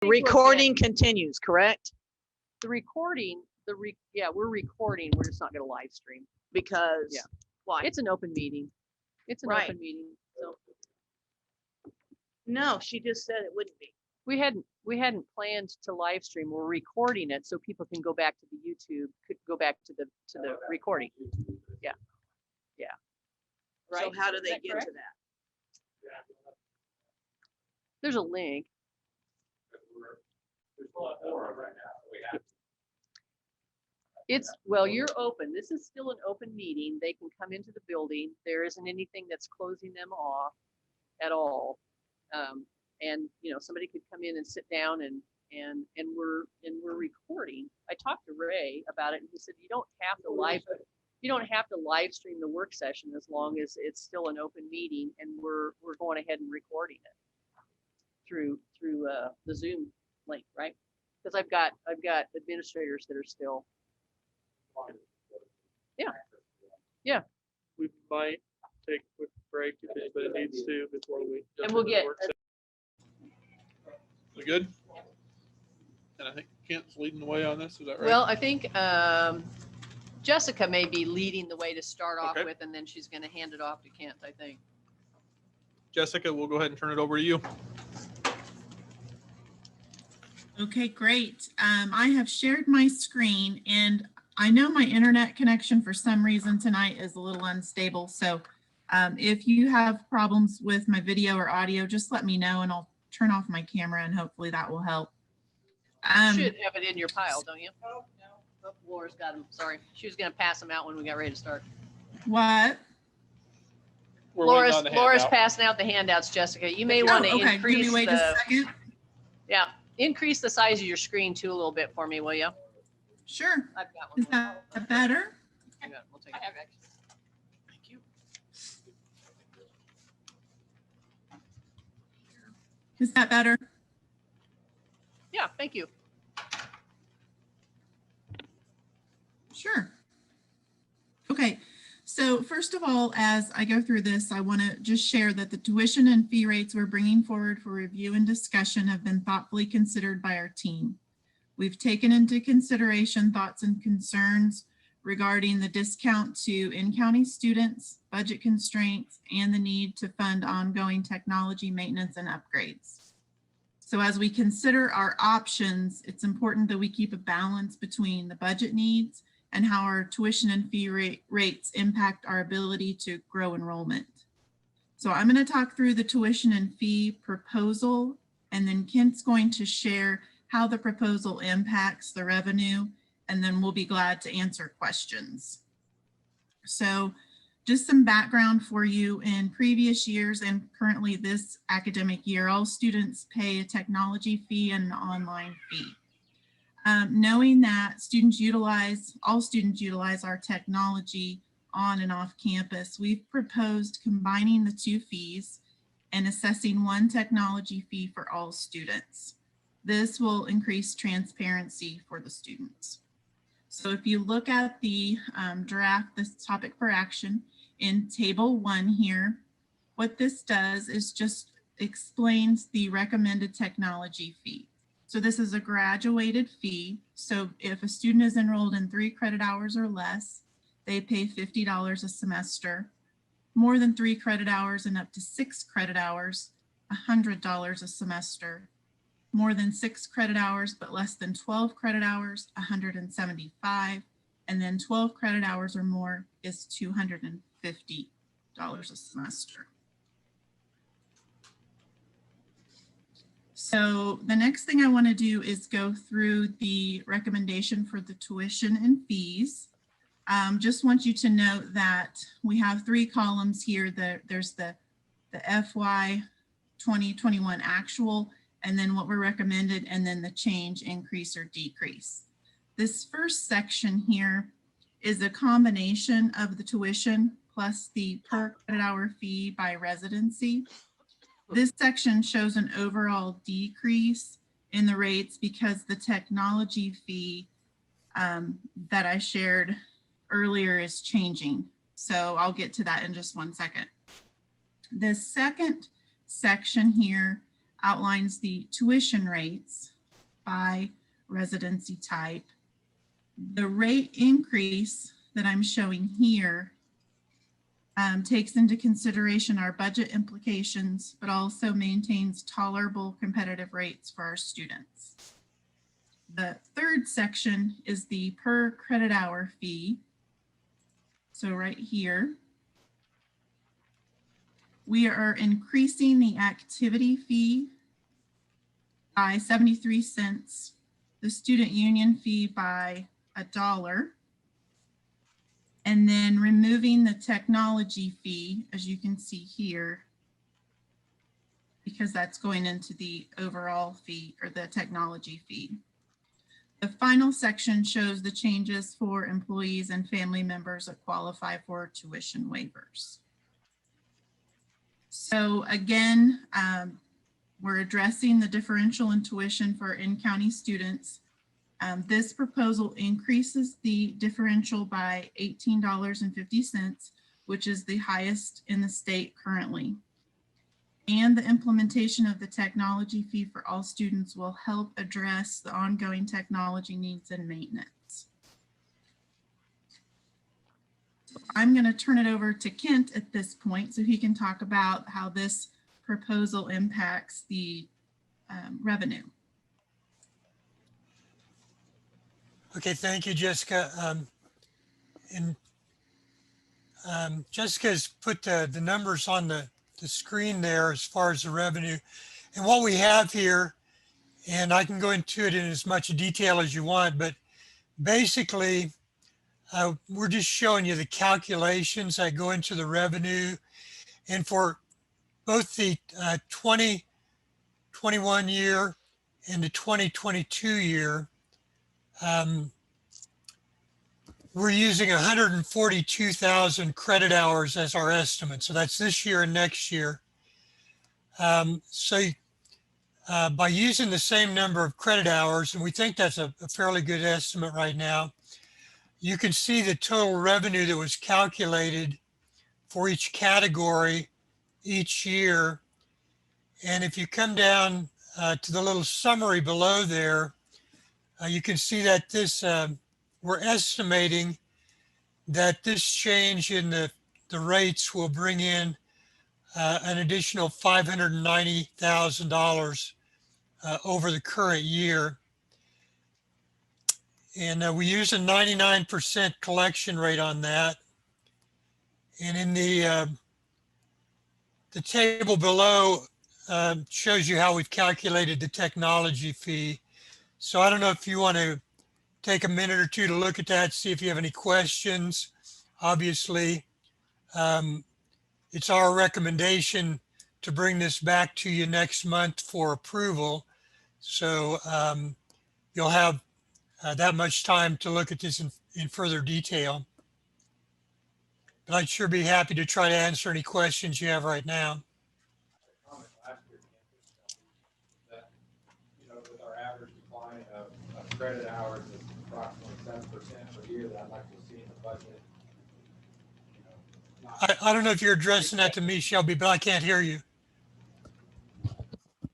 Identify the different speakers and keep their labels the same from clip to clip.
Speaker 1: Recording continues, correct?
Speaker 2: The recording, yeah, we're recording. We're just not going to live stream.
Speaker 1: Because
Speaker 2: Yeah.
Speaker 1: why?
Speaker 2: It's an open meeting. It's an
Speaker 1: Right.
Speaker 2: open meeting. So
Speaker 1: No, she just said it wouldn't be.
Speaker 2: we hadn't planned to live stream. We're recording it so people can go back to the YouTube, could go back to the recording. Yeah. Yeah. Right.
Speaker 1: So how do
Speaker 2: Is
Speaker 1: they
Speaker 2: that
Speaker 1: get
Speaker 2: correct?
Speaker 1: to that?
Speaker 2: There's a link. Well, you're open. This is still an open meeting. They can come into the building. There isn't anything that's closing them off at all. And somebody could come in and sit down and we're recording. I talked to Ray about it and he said you don't have to live stream the work session as long as it's still an open meeting and we're going ahead and recording it through the Zoom link, right? Because I've got administrators that are still. Yeah.
Speaker 3: We might take a quick break if anybody needs to before we.
Speaker 2: And we'll get.
Speaker 3: We good? And I think Kent's leading the way on this. Is that right?
Speaker 2: Well, I think Jessica may be leading the way to start off
Speaker 3: Okay.
Speaker 2: with, and then she's going to hand it off to Kent, I think.
Speaker 3: Jessica, we'll go ahead and turn it over to you.
Speaker 4: Okay, great. I have shared my screen and I know my internet connection for some reason tonight is a little unstable. So if you have problems with my video or audio, just let me know and I'll turn off my camera and hopefully that will help.
Speaker 2: You should have it in your pile, don't you? Oh, no. Oh, Laura's got them. Sorry. She was going to pass them out when we got ready to start.
Speaker 4: What?
Speaker 3: We're waiting on the
Speaker 2: Laura's
Speaker 3: handout.
Speaker 2: passing out the handouts, Jessica. You may want to
Speaker 4: okay.
Speaker 2: increase
Speaker 4: Give me wait just a second.
Speaker 2: Yeah, increase the size of your screen too a little bit for me, will you?
Speaker 4: Sure.
Speaker 2: I've got one.
Speaker 4: Is that better?
Speaker 2: We'll take it.
Speaker 3: Thank you.
Speaker 4: Is that better?
Speaker 2: Yeah, thank you.
Speaker 4: Sure. Okay, so first of all, as I go through this, I want to just share that the tuition and fee rates we're bringing forward for review and discussion have been thoughtfully considered by our team. We've taken into consideration thoughts and concerns regarding the discount to in-county students, budget constraints, and the need to fund ongoing technology maintenance and upgrades. So as we consider our options, it's important that we keep a balance between the budget needs and how our tuition and fee rates impact our ability to grow enrollment. So I'm going to talk through the tuition and fee proposal, and then Kent's going to share how the proposal impacts the revenue, and then we'll be glad to answer questions. So just some background for you. In previous years and currently this academic year, all students pay a technology fee and an online fee. Knowing that all students utilize our technology on and off campus, we've proposed combining the two fees and assessing one technology fee for all students. This will increase transparency for the students. So if you look at the draft, this topic for action in table 1 here, what this does is just explains the recommended technology fee. So this is a graduated fee. So if a student is enrolled in 3 credit hours or less, they pay $50 a semester. More than 3 credit hours and up to 6 credit hours, $100 a semester. More than 6 credit hours, but less than 12 credit hours, $175. And then 12 credit hours or more is $250 a semester. So the next thing I want to do is go through the recommendation for the tuition and fees. Just want you to note that we have 3 columns here. There's the FY 2021 actual, and then what we're recommended, and then the change, increase or decrease. This first section here is a combination of the tuition plus the per credit hour fee by residency. This section shows an overall decrease in the rates because the technology fee that I shared earlier is changing. So I'll get to that in just one second. The second section here outlines the tuition rates by residency type. The rate increase that I'm showing here takes into consideration our budget implications, but also maintains tolerable competitive rates for our students. The third section is the per credit hour fee. So right here, we are increasing the activity fee by 73 cents, the student union fee by $1, and then removing the technology fee, as you can see here, because that's going into the overall fee or the technology fee. The final section shows the changes for employees and family members that qualify for tuition waivers. So again, we're addressing the differential in tuition for in-county students. This proposal increases the differential by $18.50, which is the highest in the state currently. And the implementation of the technology fee for all students will help address the ongoing technology needs and maintenance. I'm going to turn it over to Kent at this point so he can talk about how this proposal impacts the revenue.
Speaker 5: Okay, thank you, Jessica. Jessica's put the numbers on the screen there as far as the revenue. And what we have here, and I can go into it in as much detail as you want, but basically, we're just showing you the calculations that go into the revenue. And for both the 2021 year and the 2022 year, we're using 142,000 credit hours as our estimate. So that's this year and next year. By using the same number of credit hours, and we think that's a fairly good estimate right now, you can see the total revenue that was calculated for each category each year. And if you come down to the little summary below there, you can see that this we're estimating that this change in the rates will bring in an additional $590,000 over the current year. And we use a 99% collection rate on that. And in the table below shows you how we've calculated the technology fee. So I don't know if you want to take a minute or two to look at that, see if you have any questions. Obviously, it's our recommendation to bring this back to you next month for approval. So you'll have that much time to look at this in further detail. But I'd sure be happy to try to answer any questions you have right now.
Speaker 6: With our average decline of credit hours is approximately 7% per year that I'd like to see in the budget.
Speaker 5: I don't know if you're addressing that to me, Shelby, but I can't hear you.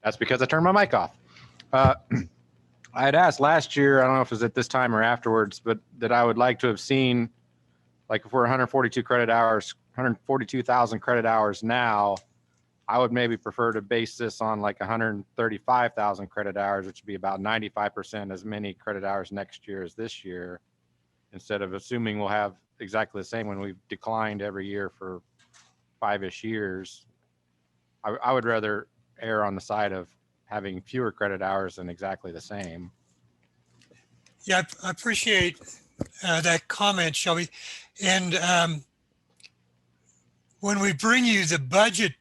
Speaker 7: That's because I turned my mic off. I had asked last year, I don't know if it was at this time or afterwards, but that I would like to have seen, like if we're 142 credit hours, 142,000 credit hours now, I would maybe prefer to base this on like 135,000 credit hours, which would be about 95% as many credit hours next year as this year, instead of assuming we'll have exactly the same when we've declined every year for 5-ish years. I would rather err on the side of having fewer credit hours than exactly the same.
Speaker 5: Yeah, I appreciate that comment, Shelby. And when we bring you the budget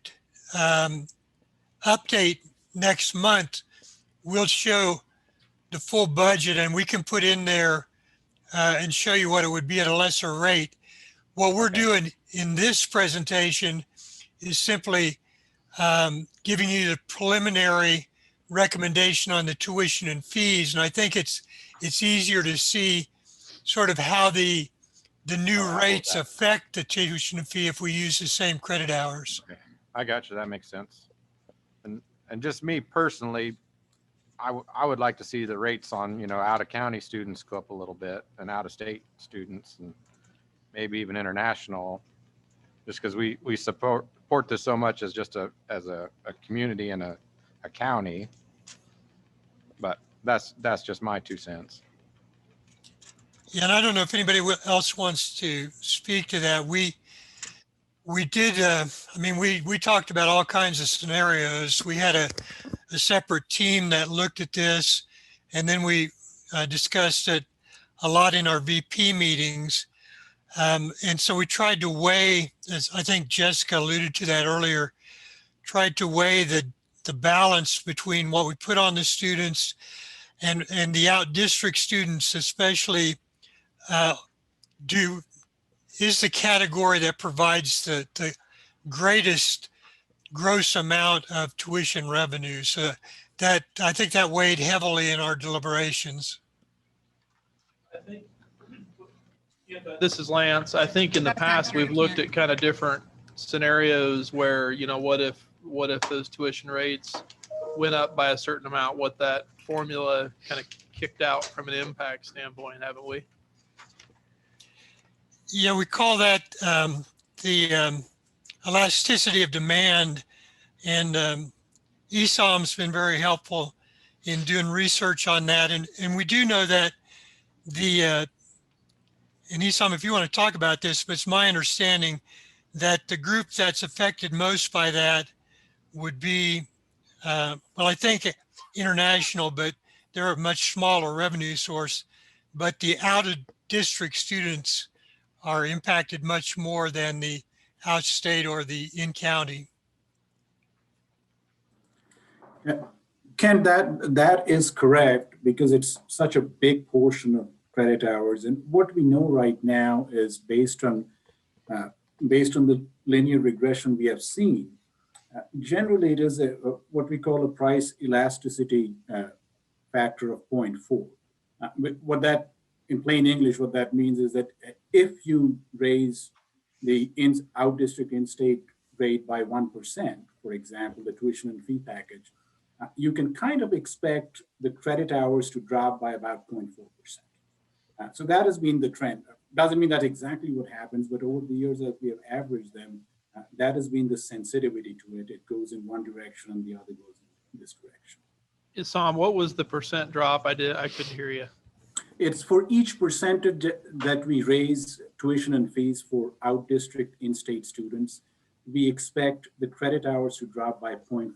Speaker 5: update next month, we'll show the full budget and we can put in there and show you what it would be at a lesser rate. What we're doing in this presentation is simply giving you the preliminary recommendation on the tuition and fees. And I think it's easier to see sort of how the new rates affect the tuition and fee if we use the same credit hours.
Speaker 7: Okay. I got you. That makes sense. And and just me personally, I would like to see the rates on, out of county students go up a little bit and out of state students and maybe even international, just because we support this so much as just as a community and a county. But that's just my 2 cents.
Speaker 5: Yeah, and I don't know if anybody else wants to speak to that. We did, we talked about all kinds of scenarios. We had a separate team that looked at this, and then we discussed it a lot in our VP meetings. And so we tried to weigh, as I think Jessica alluded to that earlier, tried to weigh the balance between what we put on the students and the out district students, especially is the category that provides the greatest gross amount of tuition revenue. So that, I think that weighed heavily in our deliberations.
Speaker 3: I think, this is Lance. I think in the past, we've looked at kind of different scenarios where, what if those tuition rates went up by a certain amount, what that formula kind of kicked out from an impact standpoint, haven't we?
Speaker 5: Yeah, we call that the elasticity of demand, and ESOM's been very helpful in doing research on that. And we do know that and ESOM, if you want to talk about this, but it's my understanding that the group that's affected most by that would be, I think international, but they're a much smaller revenue source. But the out of district students are impacted much more than the out state or the in county.
Speaker 8: Ken, that is correct, because it's such a big portion of credit hours. And what we know right now is based on the linear regression we have seen, generally it is what we call a price elasticity factor of 0.4. What that, in plain English, what that means is that if you raise the out-district in-state rate by 1%, for example, the tuition and fee package, you can kind of expect the credit hours to drop by about 0.4%. So that has been the trend. Doesn't mean that's exactly what happens, but over the years that we have averaged them, that has been the sensitivity to it. It goes in one direction and the other goes in this direction.
Speaker 3: Sam, what was the percent drop? I couldn't hear you.
Speaker 8: It's for each percentage that we raise tuition and fees for out-district in-state students, we expect the credit hours to drop by 0.4%.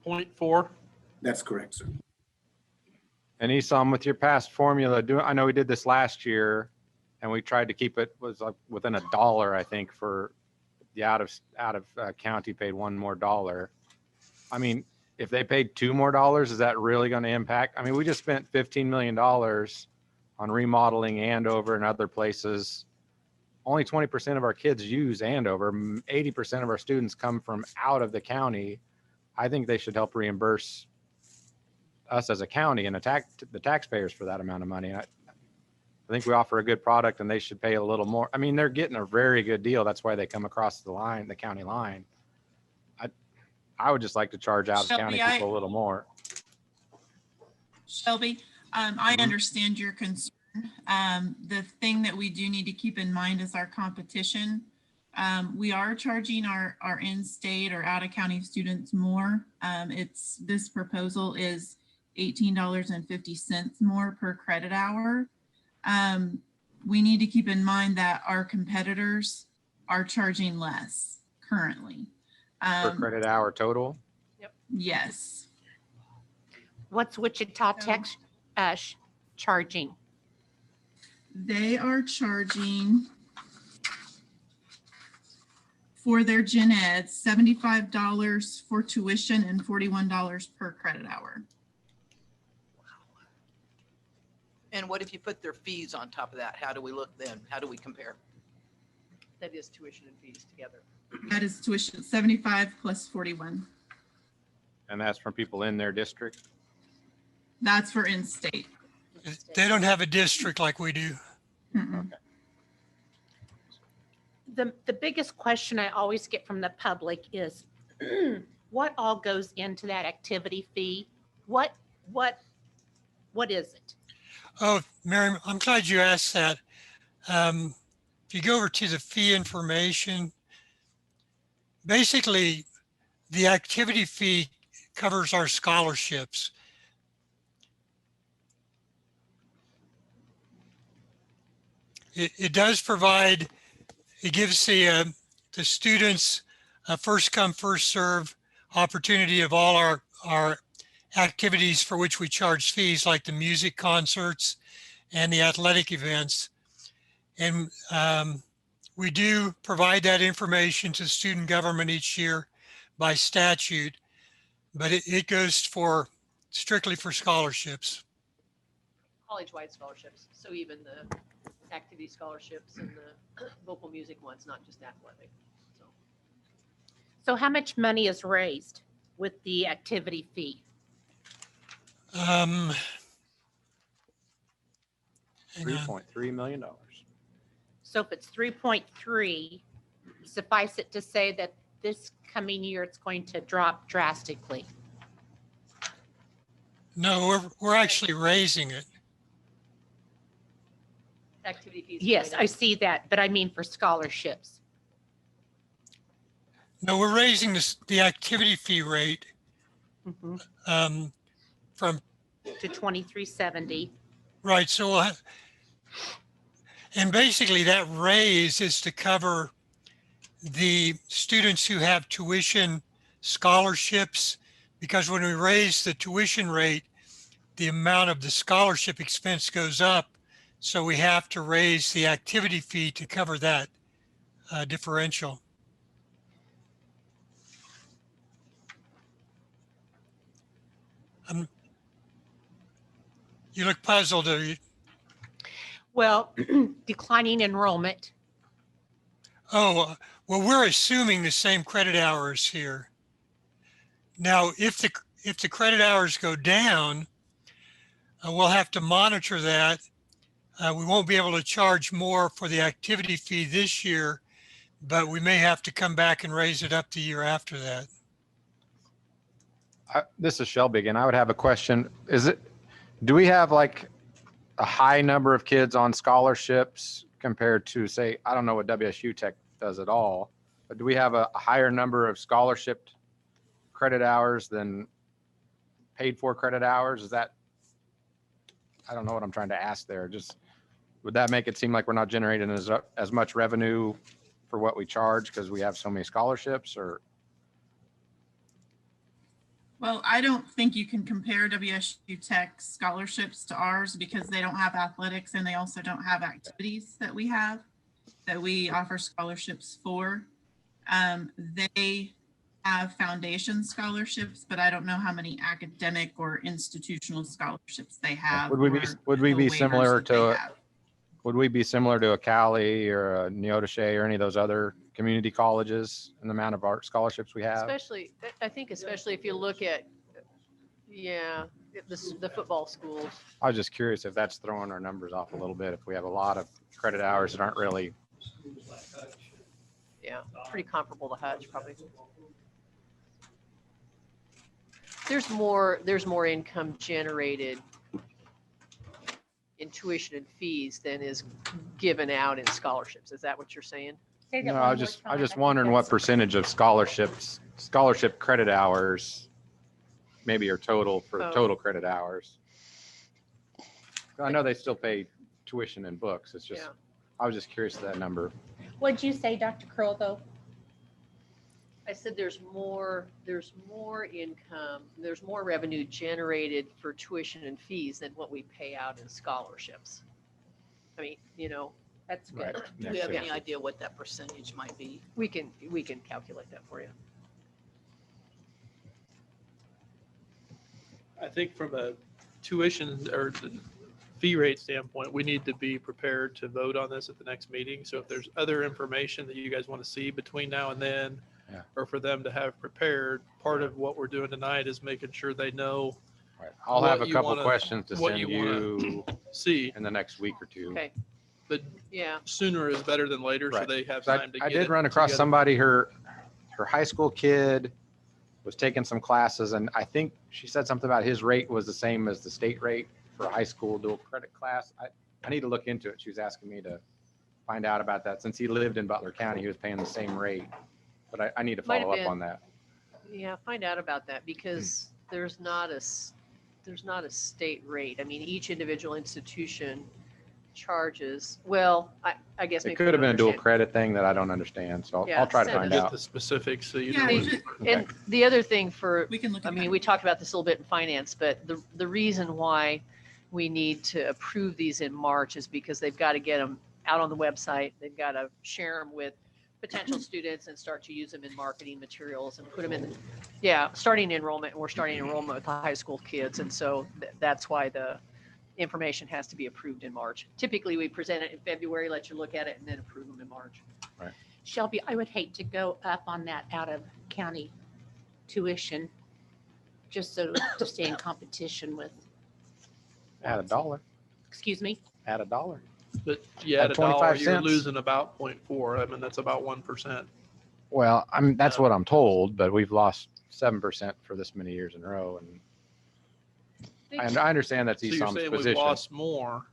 Speaker 3: 0.4?
Speaker 8: That's correct, sir.
Speaker 7: And Esam, with your past formula, I know we did this last year, and we tried to keep it within $1, I think, for the out of county paid $1 more. I mean, if they paid $2 more, is that really going to impact? I mean, we just spent $15 million on remodeling Andover and other places. Only 20% of our kids use Andover. 80% of our students come from out of the county. I think they should help reimburse us as a county and the taxpayers for that amount of money. I think we offer a good product and they should pay a little more. I mean, they're getting a very good deal. That's why they come across the county line. I would just like to charge out of county people a little more.
Speaker 4: Shelby, I understand your concern. The thing that we do need to keep in mind is our competition. We are charging our in-state or out-of-county students more. This proposal is $18.50 more per credit hour. We need to keep in mind that our competitors are charging less currently.
Speaker 7: Per credit hour total?
Speaker 4: Yes.
Speaker 9: What's Wichita Tech charging?
Speaker 4: They are charging for their gen ed $75 for tuition and $41 per credit hour.
Speaker 1: And what if you put their fees on top of that? How do we look then? How do we compare?
Speaker 2: That is tuition and fees together.
Speaker 4: That is tuition 75 plus 41.
Speaker 7: And that's from people in their district?
Speaker 4: That's for in-state.
Speaker 5: They don't have a district like we do.
Speaker 4: Mm-mm.
Speaker 9: the biggest question I always get from the public is what all goes into that activity fee? What is it?
Speaker 5: Oh, Mary, I'm glad you asked that. If you go over to the fee information, basically the activity fee covers our scholarships. It does provide, it gives the students a first come, first serve opportunity of all our activities for which we charge fees, like the music concerts and the athletic events. And we do provide that information to student government each year by statute, but it goes for strictly for scholarships.
Speaker 2: College-wide scholarships, so even the activity scholarships and the vocal music ones, not just athletic. So
Speaker 9: So how much money is raised with the activity fee?
Speaker 5: Hang on.
Speaker 7: $3.3 million.
Speaker 9: So if it's 3.3, suffice it to say that this coming year, it's going to drop drastically.
Speaker 5: No, we're actually raising it.
Speaker 2: activity fees.
Speaker 9: Yes,
Speaker 2: going
Speaker 9: I
Speaker 2: up.
Speaker 9: see that, but I mean for scholarships.
Speaker 5: No, we're raising the activity fee rate from,
Speaker 9: To 2370.
Speaker 5: right, so we'll have, and basically that raise is to cover the students who have tuition scholarships, because when we raise the tuition rate, the amount of the scholarship expense goes up. So we have to raise the activity fee to cover that differential. You look puzzled.
Speaker 9: Well, declining enrollment.
Speaker 5: Oh, well, we're assuming the same credit hours here. Now, if the credit hours go down, we'll have to monitor that. We won't be able to charge more for the activity fee this year, but we may have to come back and raise it up the year after that.
Speaker 7: This is Shelby again. I would have a question. Do we have like a high number of kids on scholarships compared to, say, I don't know what WSU Tech does at all, but do we have a higher number of scholarship credit hours than paid for credit hours? I don't know what I'm trying to ask there. Just, would that make it seem like we're not generating as much revenue for what we charge because we have so many scholarships? Or
Speaker 4: Well, I don't think you can compare WSU Tech scholarships to ours because they don't have athletics and they also don't have activities that we have that we offer scholarships for. They have foundation scholarships, but I don't know how many academic or institutional scholarships they have.
Speaker 7: would we be
Speaker 4: or the
Speaker 7: similar
Speaker 4: waivers that they
Speaker 7: to
Speaker 4: have.
Speaker 7: would we be similar to a Cali or a Neodesha or any of those other community colleges in the amount of art scholarships we have?
Speaker 2: Especially, I think especially if you look at, the football schools.
Speaker 7: I was just curious if that's throwing our numbers off a little bit, if we have a lot of credit hours that aren't really.
Speaker 2: Yeah, pretty comparable to Hutch probably. There's more income generated in tuition and fees than is given out in scholarships. Is that what you're saying?
Speaker 9: Say that
Speaker 7: No,
Speaker 9: one
Speaker 7: I
Speaker 9: more
Speaker 7: was just
Speaker 9: time. I think
Speaker 7: wondering what
Speaker 9: that's-
Speaker 7: percentage of scholarship credit hours maybe are total for
Speaker 2: Oh.
Speaker 7: total credit hours. I know they still pay tuition and books. It's just,
Speaker 2: Yeah.
Speaker 7: I was just curious of that number.
Speaker 9: What'd you say, Dr. Curl, though?
Speaker 2: I said there's more income, there's more revenue generated for tuition and fees than what we pay out in scholarships. I mean,
Speaker 9: That's good.
Speaker 1: Do we have any idea what that percentage might be?
Speaker 2: we can calculate that for you.
Speaker 3: I think from a tuition or the fee rate standpoint, we need to be prepared to vote on this at the next meeting. So if there's other information that you guys want to see between now and then,
Speaker 7: Yeah.
Speaker 3: or for them to have prepared, part of what we're doing tonight is making sure they know,
Speaker 7: Right. I'll have
Speaker 3: What
Speaker 7: a
Speaker 3: you
Speaker 7: couple
Speaker 3: wanna-
Speaker 7: questions to
Speaker 3: what
Speaker 7: send
Speaker 3: you
Speaker 7: you
Speaker 3: see.
Speaker 7: in the next week or two.
Speaker 2: Okay,
Speaker 3: but
Speaker 2: Yeah,
Speaker 3: sooner is better than later, so
Speaker 7: Right.
Speaker 3: they have
Speaker 7: So
Speaker 3: time to
Speaker 7: I
Speaker 3: get
Speaker 7: did
Speaker 3: it
Speaker 7: run across
Speaker 3: together.
Speaker 7: somebody, her high school kid was taking some classes, and I think she said something about his rate was the same as the state rate for a high school dual credit class. I need to look into it. She was asking me to find out about that. Since he lived in Butler County, he was paying the same rate. But I need to
Speaker 2: Might have
Speaker 7: follow up
Speaker 2: been.
Speaker 7: on that.
Speaker 2: yeah, find out about that because there's not a state rate. I mean, each individual institution charges, well, I guess.
Speaker 7: It
Speaker 2: maybe
Speaker 7: could
Speaker 2: you
Speaker 7: have been a dual
Speaker 2: understand.
Speaker 7: credit thing that I don't understand, so
Speaker 2: Yeah,
Speaker 7: I'll try to
Speaker 2: send
Speaker 7: find
Speaker 2: us-
Speaker 3: Get
Speaker 7: out.
Speaker 3: the specifics so you
Speaker 4: Yeah,
Speaker 3: know.
Speaker 4: we
Speaker 3: what-
Speaker 4: should-
Speaker 2: And the other thing for,
Speaker 4: We can look
Speaker 2: I
Speaker 4: at
Speaker 2: mean,
Speaker 4: that.
Speaker 2: we talked about this a little bit in finance, but the reason why we need to approve these in March is because they've got to get them out on the website. They've got to share them with potential students and start to use them in marketing materials and put them in, starting enrollment. And we're starting enrollment with the high school kids. And so that's why the information has to be approved in March. Typically, we present it in February, let you look at it, and then approve them in March.
Speaker 9: Shelby, I would hate to go up on that out of county tuition, just so to stay in competition with,
Speaker 7: Add $1,
Speaker 9: excuse me?
Speaker 7: add $1.
Speaker 3: But you add
Speaker 7: At
Speaker 3: a dollar,
Speaker 7: 25
Speaker 3: you're
Speaker 7: cents.
Speaker 3: losing about 0.4. I mean, that's about 1%.
Speaker 7: Well, that's what I'm told, but we've lost 7% for this many years in a row. And I understand that's
Speaker 3: So you're
Speaker 7: ESOM's
Speaker 3: saying we've
Speaker 7: position.
Speaker 3: lost more,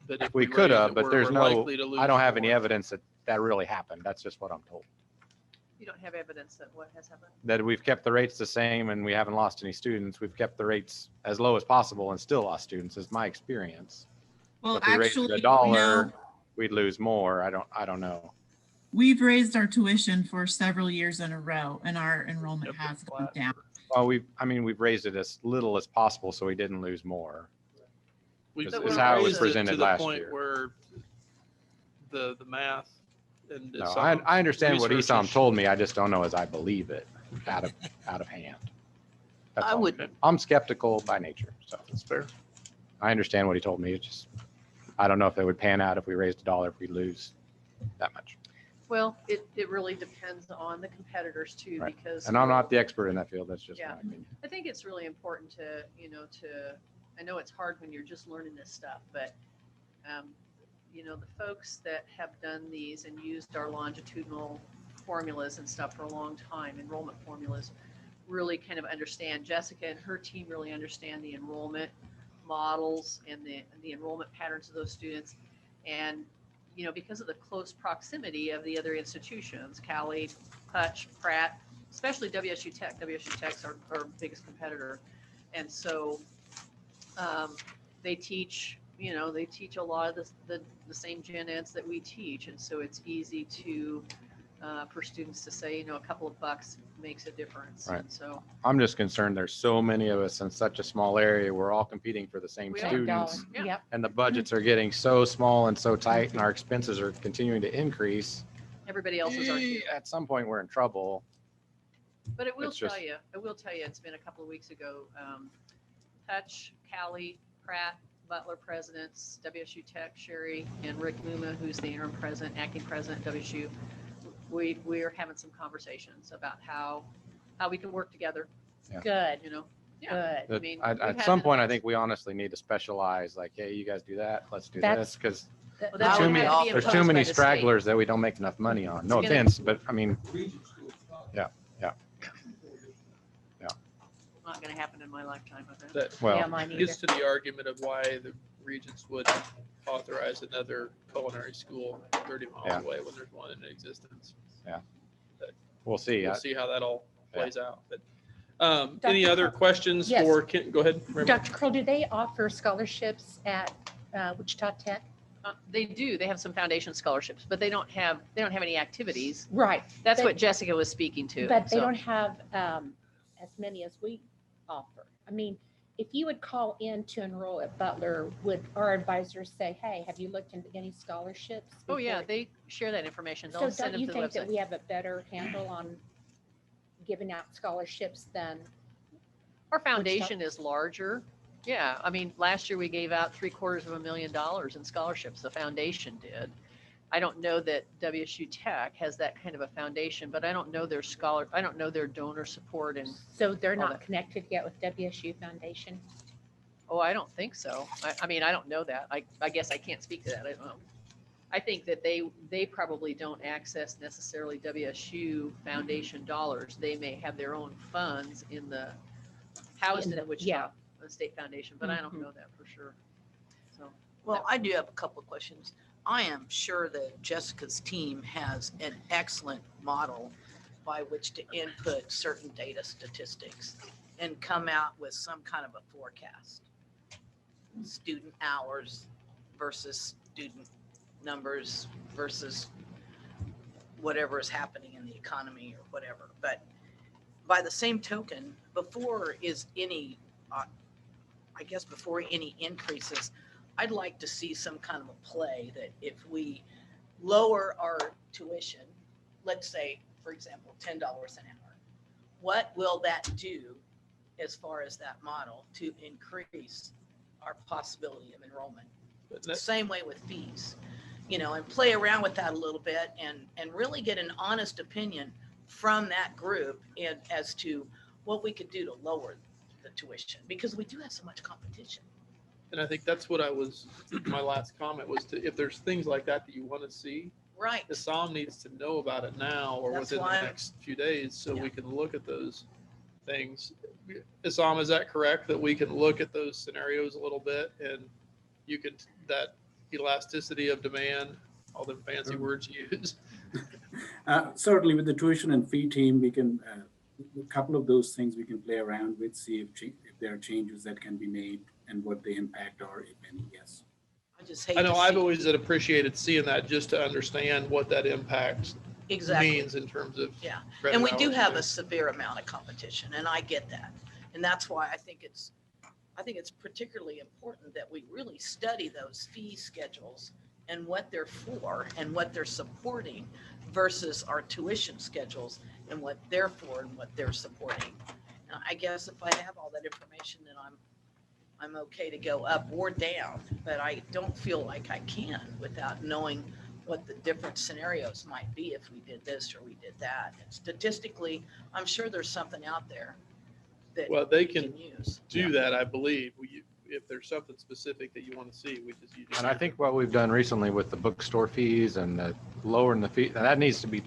Speaker 3: but if
Speaker 7: We could
Speaker 3: raise
Speaker 7: have,
Speaker 3: it,
Speaker 7: but there's
Speaker 3: we're
Speaker 7: no,
Speaker 3: likely to lose
Speaker 7: I don't have any
Speaker 3: more.
Speaker 7: evidence that that really happened. That's just what I'm told.
Speaker 2: You don't have evidence that what has happened?
Speaker 7: That we've kept the rates the same and we haven't lost any students. We've kept the rates as low as possible and still lost students, is my experience.
Speaker 4: Well,
Speaker 7: If we raised it
Speaker 4: actually,
Speaker 7: $1,
Speaker 4: no,
Speaker 7: we'd lose more. I don't know.
Speaker 4: we've raised our tuition for several years in a row and our enrollment
Speaker 3: Yep,
Speaker 4: has
Speaker 3: it's
Speaker 4: gone
Speaker 3: flat.
Speaker 4: down.
Speaker 7: Well, we've raised it as little as possible so we didn't lose more.
Speaker 3: We
Speaker 7: is
Speaker 2: how it was
Speaker 3: raised it
Speaker 7: presented
Speaker 3: to the
Speaker 7: last
Speaker 3: point
Speaker 7: year.
Speaker 3: where the math and
Speaker 7: No,
Speaker 3: some
Speaker 7: I understand what
Speaker 3: research
Speaker 7: ESOM
Speaker 3: is-
Speaker 7: told me. I just don't know as I believe it out of hand. That's
Speaker 1: I
Speaker 7: all.
Speaker 1: would,
Speaker 7: I'm skeptical by nature, so
Speaker 3: That's fair.
Speaker 7: I understand what he told me. It's just, I don't know if it would pan out if we raised $1 if we lose that much.
Speaker 2: Well, it really depends on the competitors too,
Speaker 7: Right.
Speaker 2: because.
Speaker 7: And I'm not the expert in that field. That's just
Speaker 2: Yeah.
Speaker 7: my opinion.
Speaker 2: I think it's really important to, I know it's hard when you're just learning this stuff, but, the folks that have done these and used our longitudinal formulas and stuff for a long time, enrollment formulas, really kind of understand. Jessica and her team really understand the enrollment models and the enrollment patterns of those students. And, because of the close proximity of the other institutions, Cali, Hutch, Pratt, especially WSU Tech. WSU Tech's our biggest competitor. And so they teach a lot of the same gen eds that we teach. And so it's easy to, for students to say, a couple of bucks makes a difference.
Speaker 7: Right.
Speaker 2: And so
Speaker 7: I'm just concerned there's so many of us in such a small area. We're all competing for the same
Speaker 2: We are.
Speaker 7: students.
Speaker 2: Yeah.
Speaker 9: Yep.
Speaker 7: And the budgets are getting so small and so tight and our expenses are continuing to increase.
Speaker 2: everybody else's are too.
Speaker 7: At some point, we're in trouble.
Speaker 2: But I will
Speaker 7: It's just-
Speaker 2: tell you, it's been a couple of weeks ago. Hutch, Cali, Pratt, Butler presidents, WSU Tech, Sherry, and Rick Luma, who's the interim president, acting president, WSU. We are having some conversations about how we can work together,
Speaker 9: Good,
Speaker 2: Yeah.
Speaker 9: good.
Speaker 2: I mean,
Speaker 7: At
Speaker 2: we've had
Speaker 7: some
Speaker 2: the
Speaker 7: point, I
Speaker 2: past-
Speaker 7: think we honestly need to specialize, like, hey, you guys do that, let's do
Speaker 9: That's-
Speaker 7: this, because
Speaker 2: Well,
Speaker 7: there's
Speaker 2: that
Speaker 7: too
Speaker 2: would
Speaker 7: many,
Speaker 2: have to be
Speaker 7: there's too
Speaker 2: imposed by
Speaker 7: many
Speaker 2: the state.
Speaker 7: stragglers that we don't make enough money on. No
Speaker 2: It's gonna-
Speaker 7: offense, but I mean,
Speaker 2: Not gonna happen in my lifetime, I bet.
Speaker 3: That
Speaker 9: Yeah,
Speaker 7: well,
Speaker 9: mine either.
Speaker 3: gets to the argument of why the regents would authorize another culinary school 30 miles
Speaker 7: Yeah.
Speaker 3: away when there's one in existence.
Speaker 7: we'll see.
Speaker 3: We'll see how that all plays out. But
Speaker 9: Dr.
Speaker 3: any other
Speaker 9: Crow.
Speaker 3: questions
Speaker 9: Yes.
Speaker 3: for Kent? Go ahead. Ramona.
Speaker 9: Dr. Kroll, do they offer scholarships at Wichita Tech?
Speaker 2: They do, they have some foundation scholarships, but they don't have any activities.
Speaker 9: Right.
Speaker 2: That's
Speaker 9: But-
Speaker 2: what Jessica was speaking to.
Speaker 9: But they
Speaker 2: so.
Speaker 9: don't have as many as we offer. I mean, if you would call in to enroll at Butler, would our advisors say, hey, have you looked into any scholarships?
Speaker 2: Oh, yeah,
Speaker 9: before-"
Speaker 2: they share that information.
Speaker 9: So
Speaker 2: They'll send
Speaker 9: don't
Speaker 2: them
Speaker 9: you
Speaker 2: to the
Speaker 9: think that
Speaker 2: website.
Speaker 9: we have a better handle on giving out scholarships than,
Speaker 2: Our foundation is larger. Yeah, I mean, last year we gave out $750,000 in scholarships. The foundation did. I don't know that WSU Tech has that kind of a foundation, but I don't know their donor support and,
Speaker 9: so they're
Speaker 2: All
Speaker 9: not
Speaker 2: that.
Speaker 9: connected yet with WSU Foundation?
Speaker 2: oh, I don't think so. I mean, I don't know that. I guess I can't speak to that. I don't know. I think that they probably don't access necessarily WSU Foundation dollars. They may have their own funds in the housed in the Wichita State Foundation, but I don't
Speaker 9: Mhm.
Speaker 2: know that for sure. So,
Speaker 1: Well, I do have a couple of questions. I am sure that Jessica's team has an excellent model by which to input certain data statistics and come out with some kind of a forecast. Student hours versus student numbers versus whatever is happening in the economy or whatever. But by the same token, before any increases, I'd like to see some kind of a play that if we lower our tuition, let's say, for example, $10 an hour, what will that do as far as that model to increase our possibility of enrollment? Same way with fees, and play around with that a little bit and really get an honest opinion from that group and as to what we could do to lower the tuition, because we do have so much competition.
Speaker 3: And I think that's what my last comment was if there's things like that you want to see,
Speaker 1: Right.
Speaker 3: Assam needs to know about it now or
Speaker 1: That's
Speaker 3: within the
Speaker 1: why-
Speaker 3: next few days so
Speaker 1: Yeah.
Speaker 3: we can look at those things. Assam, is that correct that we can look at those scenarios a little bit and that elasticity of demand, all the fancy words used?
Speaker 8: Certainly with the tuition and fee team, we can, a couple of those things we can play around with, see if there are changes that can be made and what the impact are, if any, yes.
Speaker 1: I just hate
Speaker 3: I
Speaker 1: to
Speaker 3: know I've
Speaker 1: see-
Speaker 3: always appreciated seeing that just to understand what that impact
Speaker 1: Exactly.
Speaker 3: means in terms of.
Speaker 1: Yeah.
Speaker 3: credit
Speaker 1: And we do
Speaker 3: hours.
Speaker 1: have a severe amount of competition, and I get that. And that's why I think it's particularly important that we really study those fee schedules and what they're for and what they're supporting versus our tuition schedules and what they're for and what they're supporting. And I guess if I have all that information, then I'm okay to go up or down, but I don't feel like I can without knowing what the different scenarios might be if we did this or we did that. And statistically, I'm sure there's something out there that
Speaker 3: Well, they
Speaker 1: we
Speaker 3: can
Speaker 1: use.
Speaker 3: do that, I believe. If there's something specific that you want to see, you just.
Speaker 7: And I think what we've done recently with the bookstore fees and the lowering the fee, that needs to be,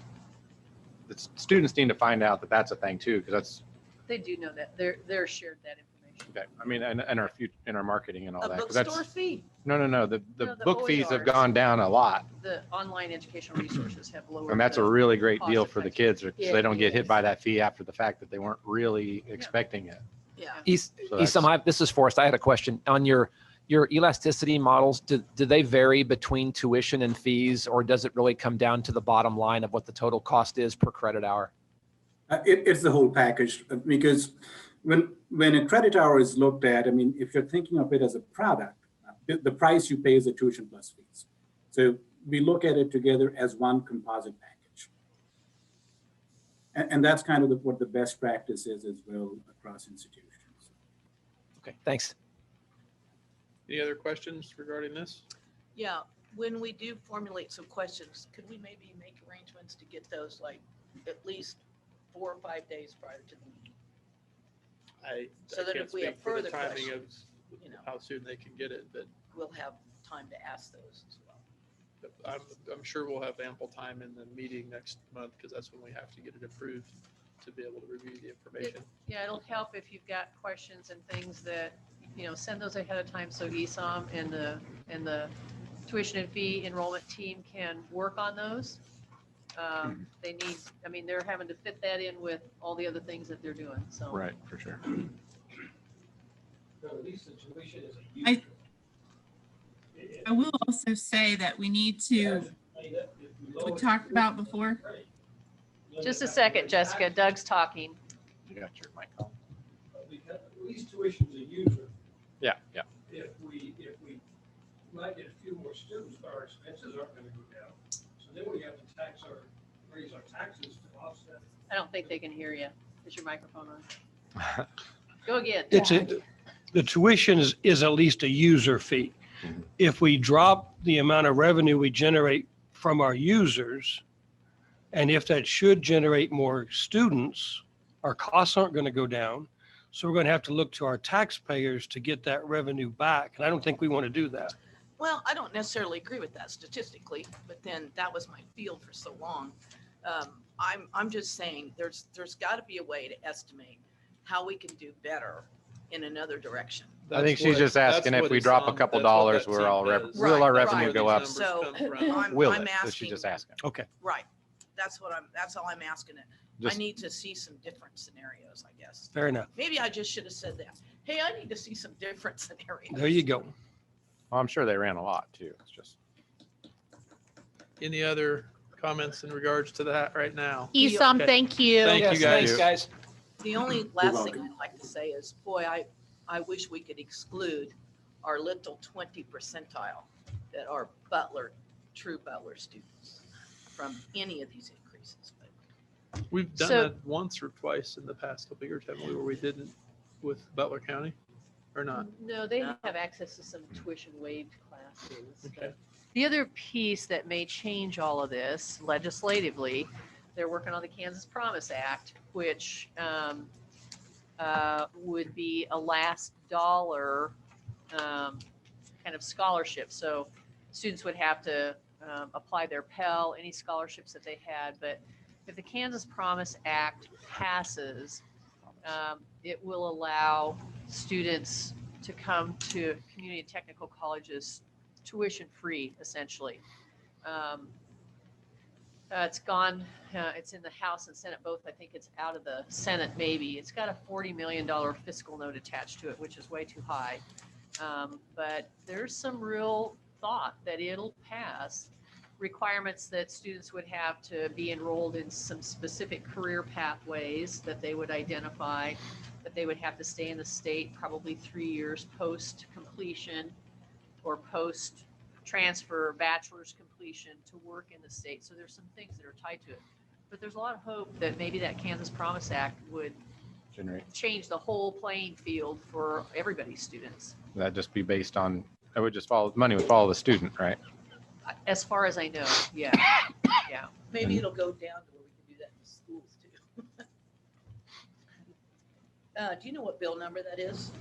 Speaker 7: the students need to find out that that's a thing too, because that's,
Speaker 2: they do know that. They're shared that information.
Speaker 7: okay. I mean, and our marketing and all
Speaker 1: A
Speaker 7: that. 'cause
Speaker 1: bookstore
Speaker 7: that's
Speaker 1: fee.
Speaker 7: No, the
Speaker 2: No,
Speaker 7: book
Speaker 2: the
Speaker 7: fees have
Speaker 2: OERs.
Speaker 7: gone down a lot.
Speaker 2: The online educational resources have lowered.
Speaker 7: And that's a
Speaker 2: the
Speaker 7: really great
Speaker 2: cost
Speaker 7: deal
Speaker 2: of
Speaker 7: for the
Speaker 2: textbooks.
Speaker 7: kids, so they don't get hit by that fee after the fact that they weren't really expecting it.
Speaker 1: Yeah.
Speaker 7: So that's-
Speaker 10: This is Forrest. I had a question on your elasticity models. Do they vary between tuition and fees, or does it really come down to the bottom line of what the total cost is per credit hour?
Speaker 8: It's the whole package, because when a credit hour is looked at, I mean, if you're thinking of it as a product, the price you pay is the tuition plus fees. So we look at it together as one composite package. And that's kind of what the best practice is as well across institutions.
Speaker 10: Okay, thanks.
Speaker 3: Any other questions regarding this?
Speaker 1: Yeah, when we do formulate some questions, could we maybe make arrangements to get those like at least 4 or 5 days prior to the meeting? So that
Speaker 3: can't
Speaker 1: if we have
Speaker 3: speak for the
Speaker 1: further
Speaker 3: timing of
Speaker 1: questions, you know.
Speaker 3: how soon they can get it, but
Speaker 1: We'll have time to ask those as well.
Speaker 3: I'm sure we'll have ample time in the meeting next month, because that's when we have to get it approved to be able to review the information.
Speaker 2: Yeah, it'll help if you've got questions and things that, send those ahead of time so ESOM and the tuition and fee enrollment team can work on those. They're having to fit that in with all the other things that they're doing, so.
Speaker 7: Right, for sure.
Speaker 11: At least the tuition is a
Speaker 4: I-
Speaker 11: user.
Speaker 4: I will also say that we need to, we talked about before.
Speaker 2: Just a second, Jessica. Doug's talking.
Speaker 7: You got your mic on.
Speaker 11: Because at least tuition's a user.
Speaker 7: Yeah.
Speaker 11: If we might get a few more students, but our expenses aren't gonna go down. So then we have to raise our taxes to offset.
Speaker 2: I don't think they can hear you. Is your microphone on? Go again.
Speaker 12: The tuition is at least a user fee.
Speaker 7: Mhm.
Speaker 12: If we drop the amount of revenue we generate from our users, and if that should generate more students, our costs aren't going to go down. So we're going to have to look to our taxpayers to get that revenue back. And I don't think we want to do that.
Speaker 1: Well, I don't necessarily agree with that statistically, but then that was my field for so long. I'm just saying there's got to be a way to estimate how we can do better in another direction.
Speaker 7: I think she's just asking if we drop a couple dollars, will our revenue go up?
Speaker 1: So
Speaker 7: Will
Speaker 1: I'm
Speaker 7: it? So she's
Speaker 1: asking,
Speaker 7: just asking.
Speaker 12: Okay.
Speaker 1: right. That's all I'm asking it. I
Speaker 7: Just-
Speaker 1: need to see some different scenarios, I guess.
Speaker 12: Fair enough.
Speaker 1: Maybe I just should have said that. Hey, I need to see some different scenarios.
Speaker 12: There you go.
Speaker 7: I'm sure they ran a lot too. It's just.
Speaker 3: Any other comments in regards to that right now?
Speaker 9: Esam,
Speaker 3: Okay.
Speaker 9: thank you.
Speaker 3: Thank you,
Speaker 10: Thanks,
Speaker 3: guys.
Speaker 10: guys.
Speaker 1: The only last thing I'd like to say is, boy, I wish we could exclude our little 20 percentile that are true Butler students from any of these increases. But
Speaker 3: We've done
Speaker 9: So-
Speaker 3: that once or twice in the past couple of years, haven't we, where we didn't with Butler County or not?
Speaker 2: No, they
Speaker 1: No.
Speaker 2: have access to some tuition waived classes.
Speaker 3: Okay.
Speaker 2: The other piece that may change all of this legislatively, they're working on the Kansas Promise Act, which would be a last dollar kind of scholarship. So students would have to apply their Pell, any scholarships that they had. But if the Kansas Promise Act passes, it will allow students to come to community and technical colleges tuition free, essentially. It's gone, it's in the House and Senate both. I think it's out of the Senate maybe. It's got a $40 million fiscal note attached to it, which is way too high. But there's some real thought that it'll pass. Requirements that students would have to be enrolled in some specific career pathways that they would identify, that they would have to stay in the state probably 3 years post completion or post transfer, bachelor's completion to work in the state. So there's some things that are tied to it. But there's a lot of hope that maybe that Kansas Promise Act would
Speaker 7: Generate.
Speaker 2: change the whole playing field for everybody's students.
Speaker 7: That'd just be based on, it would just follow, money would follow the student, right?
Speaker 2: As far as I know, yeah, yeah.
Speaker 1: maybe it'll go down to where we can do that in schools too. Do you know what bill number that is?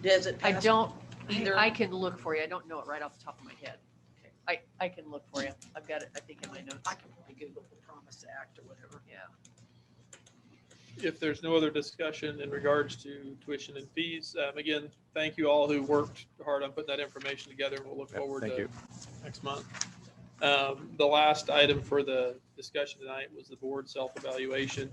Speaker 1: Does it
Speaker 2: I
Speaker 1: pass
Speaker 2: don't,
Speaker 1: either?
Speaker 2: I can look for you. I don't know it right off the top of my head. I can look for you. I've got it, I think, in my notes.
Speaker 1: I can probably Google the Promise Act or whatever.
Speaker 2: Yeah.
Speaker 3: If there's no other discussion in regards to tuition and fees, again, thank you all who worked hard on putting that information together. We'll look
Speaker 7: Yep,
Speaker 3: forward
Speaker 7: thank
Speaker 3: to
Speaker 7: you.
Speaker 3: next month. The last item for the discussion tonight was the board self-evaluation.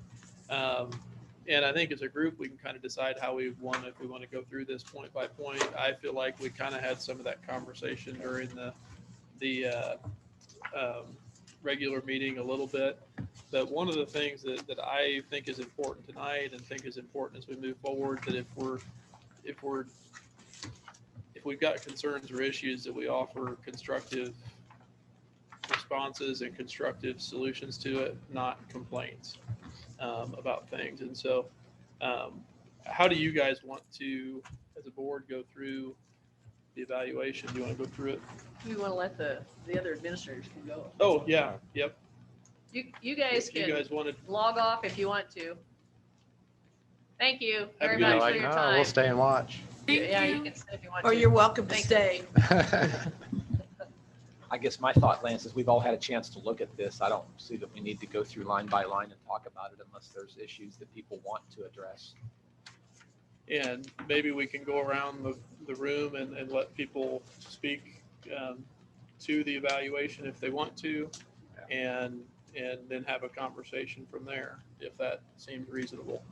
Speaker 3: And I think as a group, we can kind of decide how we want, if we want to go through this point by point. I feel like we kind of had some of that conversation during the regular meeting a little bit. But one of the things that I think is important tonight and think is important as we move forward, that if we've got concerns or issues, that we offer constructive responses and constructive solutions to it, not complaints about things. And so how do you guys want to, as a board, go through the evaluation? Do you want to go through it?
Speaker 2: We want to let the other administrators can go.
Speaker 3: Oh, yeah, yep.
Speaker 2: You guys
Speaker 3: If you
Speaker 2: can
Speaker 3: guys wanted,
Speaker 2: log off if you want to. Thank you
Speaker 3: Have a
Speaker 2: very
Speaker 3: good
Speaker 2: much
Speaker 3: night.
Speaker 2: for
Speaker 7: Like,
Speaker 2: your
Speaker 7: "Oh,
Speaker 2: time.
Speaker 7: we'll stay and watch.
Speaker 2: Yeah, you can stay if you want
Speaker 1: Or
Speaker 2: to.
Speaker 1: you're welcome to
Speaker 2: Thanks.
Speaker 1: stay.
Speaker 10: I guess my thought, Lance, is we've all had a chance to look at this. I don't see that we need to go through line by line and talk about it unless there's issues that people want to address.
Speaker 3: and maybe we can go around the room and let people speak to the evaluation if they want to, and then have a conversation from there, if that seems reasonable.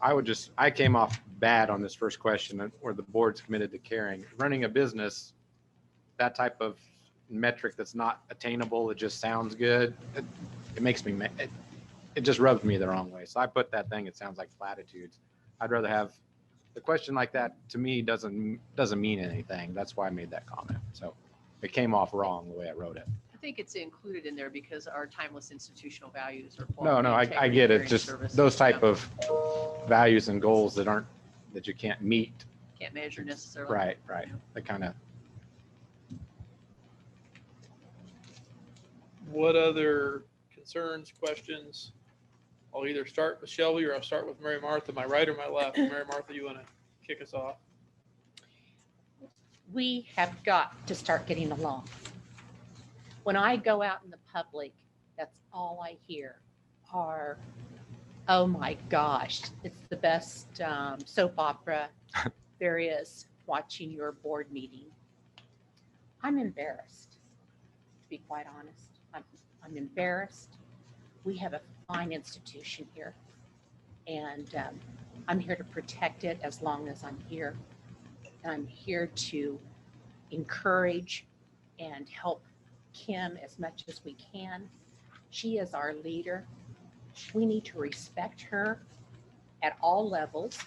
Speaker 7: I came off bad on this first question where the board's committed to caring. Running a business, that type of metric that's not attainable, it just sounds good. It makes me, it just rubs me the wrong way. So I put that thing, it sounds like platitudes. I'd rather have, the question like that to me doesn't mean anything. That's why I made that comment. So it came off wrong the way I wrote it.
Speaker 2: I think it's included in there because our timeless institutional values are.
Speaker 7: No, I
Speaker 2: quality,
Speaker 7: get it.
Speaker 2: integrity,
Speaker 7: Just
Speaker 2: service.
Speaker 7: those type
Speaker 2: Yeah.
Speaker 7: of values and goals that you can't meet.
Speaker 2: Can't measure necessarily.
Speaker 7: Right.
Speaker 2: Yeah.
Speaker 7: They kind of,
Speaker 3: What other concerns, questions? I'll either start with Shelby or I'll start with Mary Martha, my right or my left. Mary Martha, you want to kick us off?
Speaker 9: we have got to start getting along. When I go out in the public, that's all I hear are, oh my gosh, it's the best soap opera there is, watching your board meeting. I'm embarrassed, to be quite honest. I'm embarrassed. We have a fine institution here, and I'm here to protect it as long as I'm here. And I'm here to encourage and help Kim as much as we can. She is our leader. We need to respect her at all levels.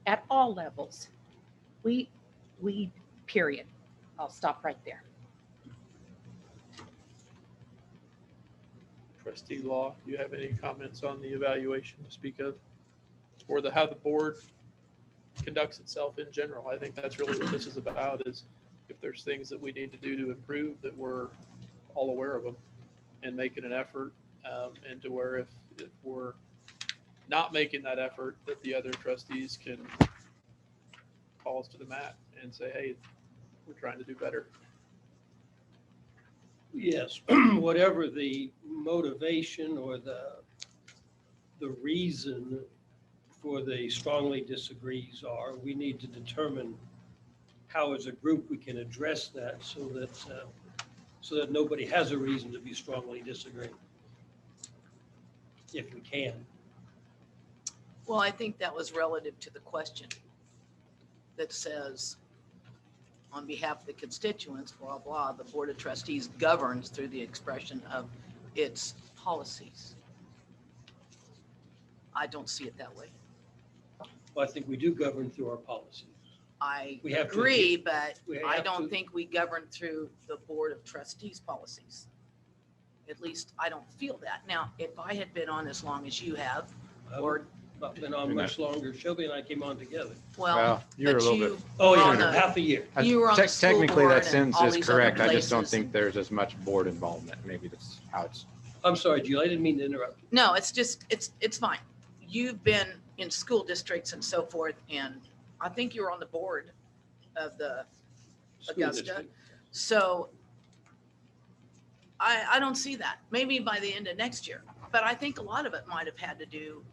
Speaker 9: At all levels. We period. I'll stop right there.
Speaker 3: Trustee Law, do you have any comments on the evaluation to speak of? Or how the board conducts itself in general? I think that's really what this is about, is if there's things that we need to do to improve, that we're all aware of them and making an effort, and to where if we're not making that effort, that the other trustees can call us to the mat and say, hey, we're trying to do better.
Speaker 11: Yes, whatever the motivation or the reason for the strongly disagrees are, we need to determine how as a group we can address that so that nobody has a reason to be strongly disagreeing, if we can.
Speaker 1: Well, I think that was relative to the question that says, on behalf of the constituents, blah, blah, the Board of Trustees governs through the expression of its policies. I don't see it that way.
Speaker 11: Well, I think we do govern through our policies.
Speaker 1: I
Speaker 11: We have to-
Speaker 1: agree, but
Speaker 11: we
Speaker 1: I
Speaker 11: have
Speaker 1: don't
Speaker 11: to-
Speaker 1: think we govern through the Board of Trustees policies. At least I don't feel that. Now, if I had been on as long as you have, or,
Speaker 11: Not been on much longer. Shelby and I came on together.
Speaker 1: well,
Speaker 7: You're a
Speaker 1: but
Speaker 7: little
Speaker 1: you,
Speaker 7: bit.
Speaker 11: Oh,
Speaker 1: were
Speaker 11: yeah,
Speaker 1: on the-
Speaker 11: half a year.
Speaker 1: You were on the school
Speaker 7: Technically,
Speaker 1: board
Speaker 7: that
Speaker 1: and
Speaker 7: sentence
Speaker 1: all
Speaker 7: is
Speaker 1: these other
Speaker 7: correct. I just don't
Speaker 1: places.
Speaker 7: think there's as much board involvement. Maybe that's how it's.
Speaker 11: I'm sorry, Julie, I didn't mean to interrupt.
Speaker 1: No, it's just, it's fine. You've been in school districts and so forth, and I think you were on the board of the
Speaker 11: School
Speaker 1: Augusta.
Speaker 11: district.
Speaker 1: So I don't see that. Maybe by the end of next year. But I think a lot of it might have had to do.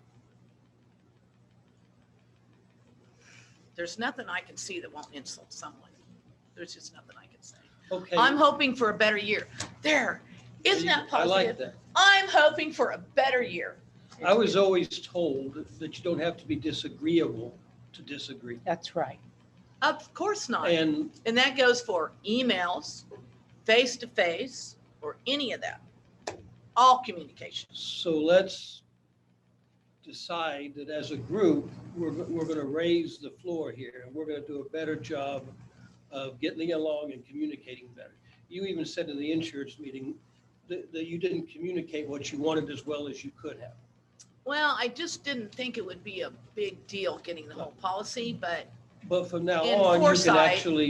Speaker 1: There's nothing I can see that won't insult someone. There's just nothing I can say.
Speaker 11: Okay.
Speaker 1: I'm hoping for a better year. There, isn't that
Speaker 11: I like
Speaker 1: positive?
Speaker 11: that.
Speaker 1: I'm hoping for a better year.
Speaker 11: I was always told that you don't have to be disagreeable to disagree.
Speaker 9: That's right.
Speaker 1: Of course not.
Speaker 11: And
Speaker 1: And that goes for emails, face-to-face, or any of that. All communication.
Speaker 11: so let's decide that as a group, we're going to raise the floor here, and we're going to do a better job of getting along and communicating better. You even said in the insurance meeting that you didn't communicate what you wanted as well as you could have.
Speaker 1: Well, I just didn't think it would be a big deal getting the whole policy, but
Speaker 11: But from now
Speaker 1: In
Speaker 11: on, you can
Speaker 1: foresight-
Speaker 11: actually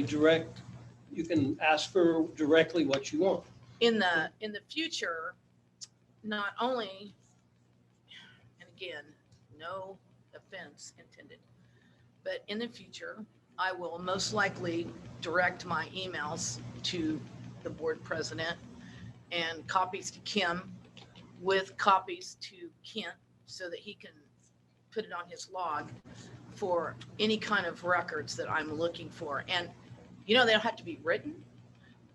Speaker 11: you can ask for directly what you want.
Speaker 1: in the future, not only, and again, no offense intended, but in the future, I will most likely direct my emails to the board president and copies to Kim with copies to Kent so that he can put it on his log for any kind of records that I'm looking for. And, they don't have to be written.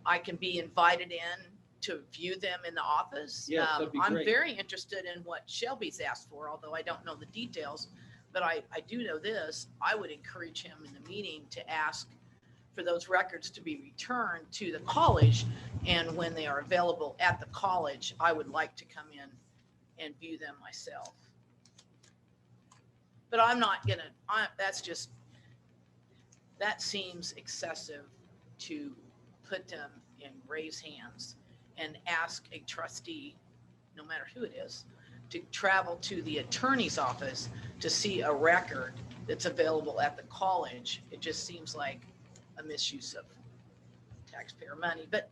Speaker 1: I can be invited in to view them in the office.
Speaker 11: Yes, that'd be
Speaker 1: I'm
Speaker 11: great.
Speaker 1: very interested in what Shelby's asked for, although I don't know the details. But I do know this, I would encourage him in the meeting to ask for those records to be returned to the college. And when they are available at the college, I would like to come in and view them myself. But I'm not gonna, that seems excessive to put them in raise hands and ask a trustee, no matter who it is, to travel to the attorney's office to see a record that's available at the college. It just seems like a misuse of taxpayer money. But,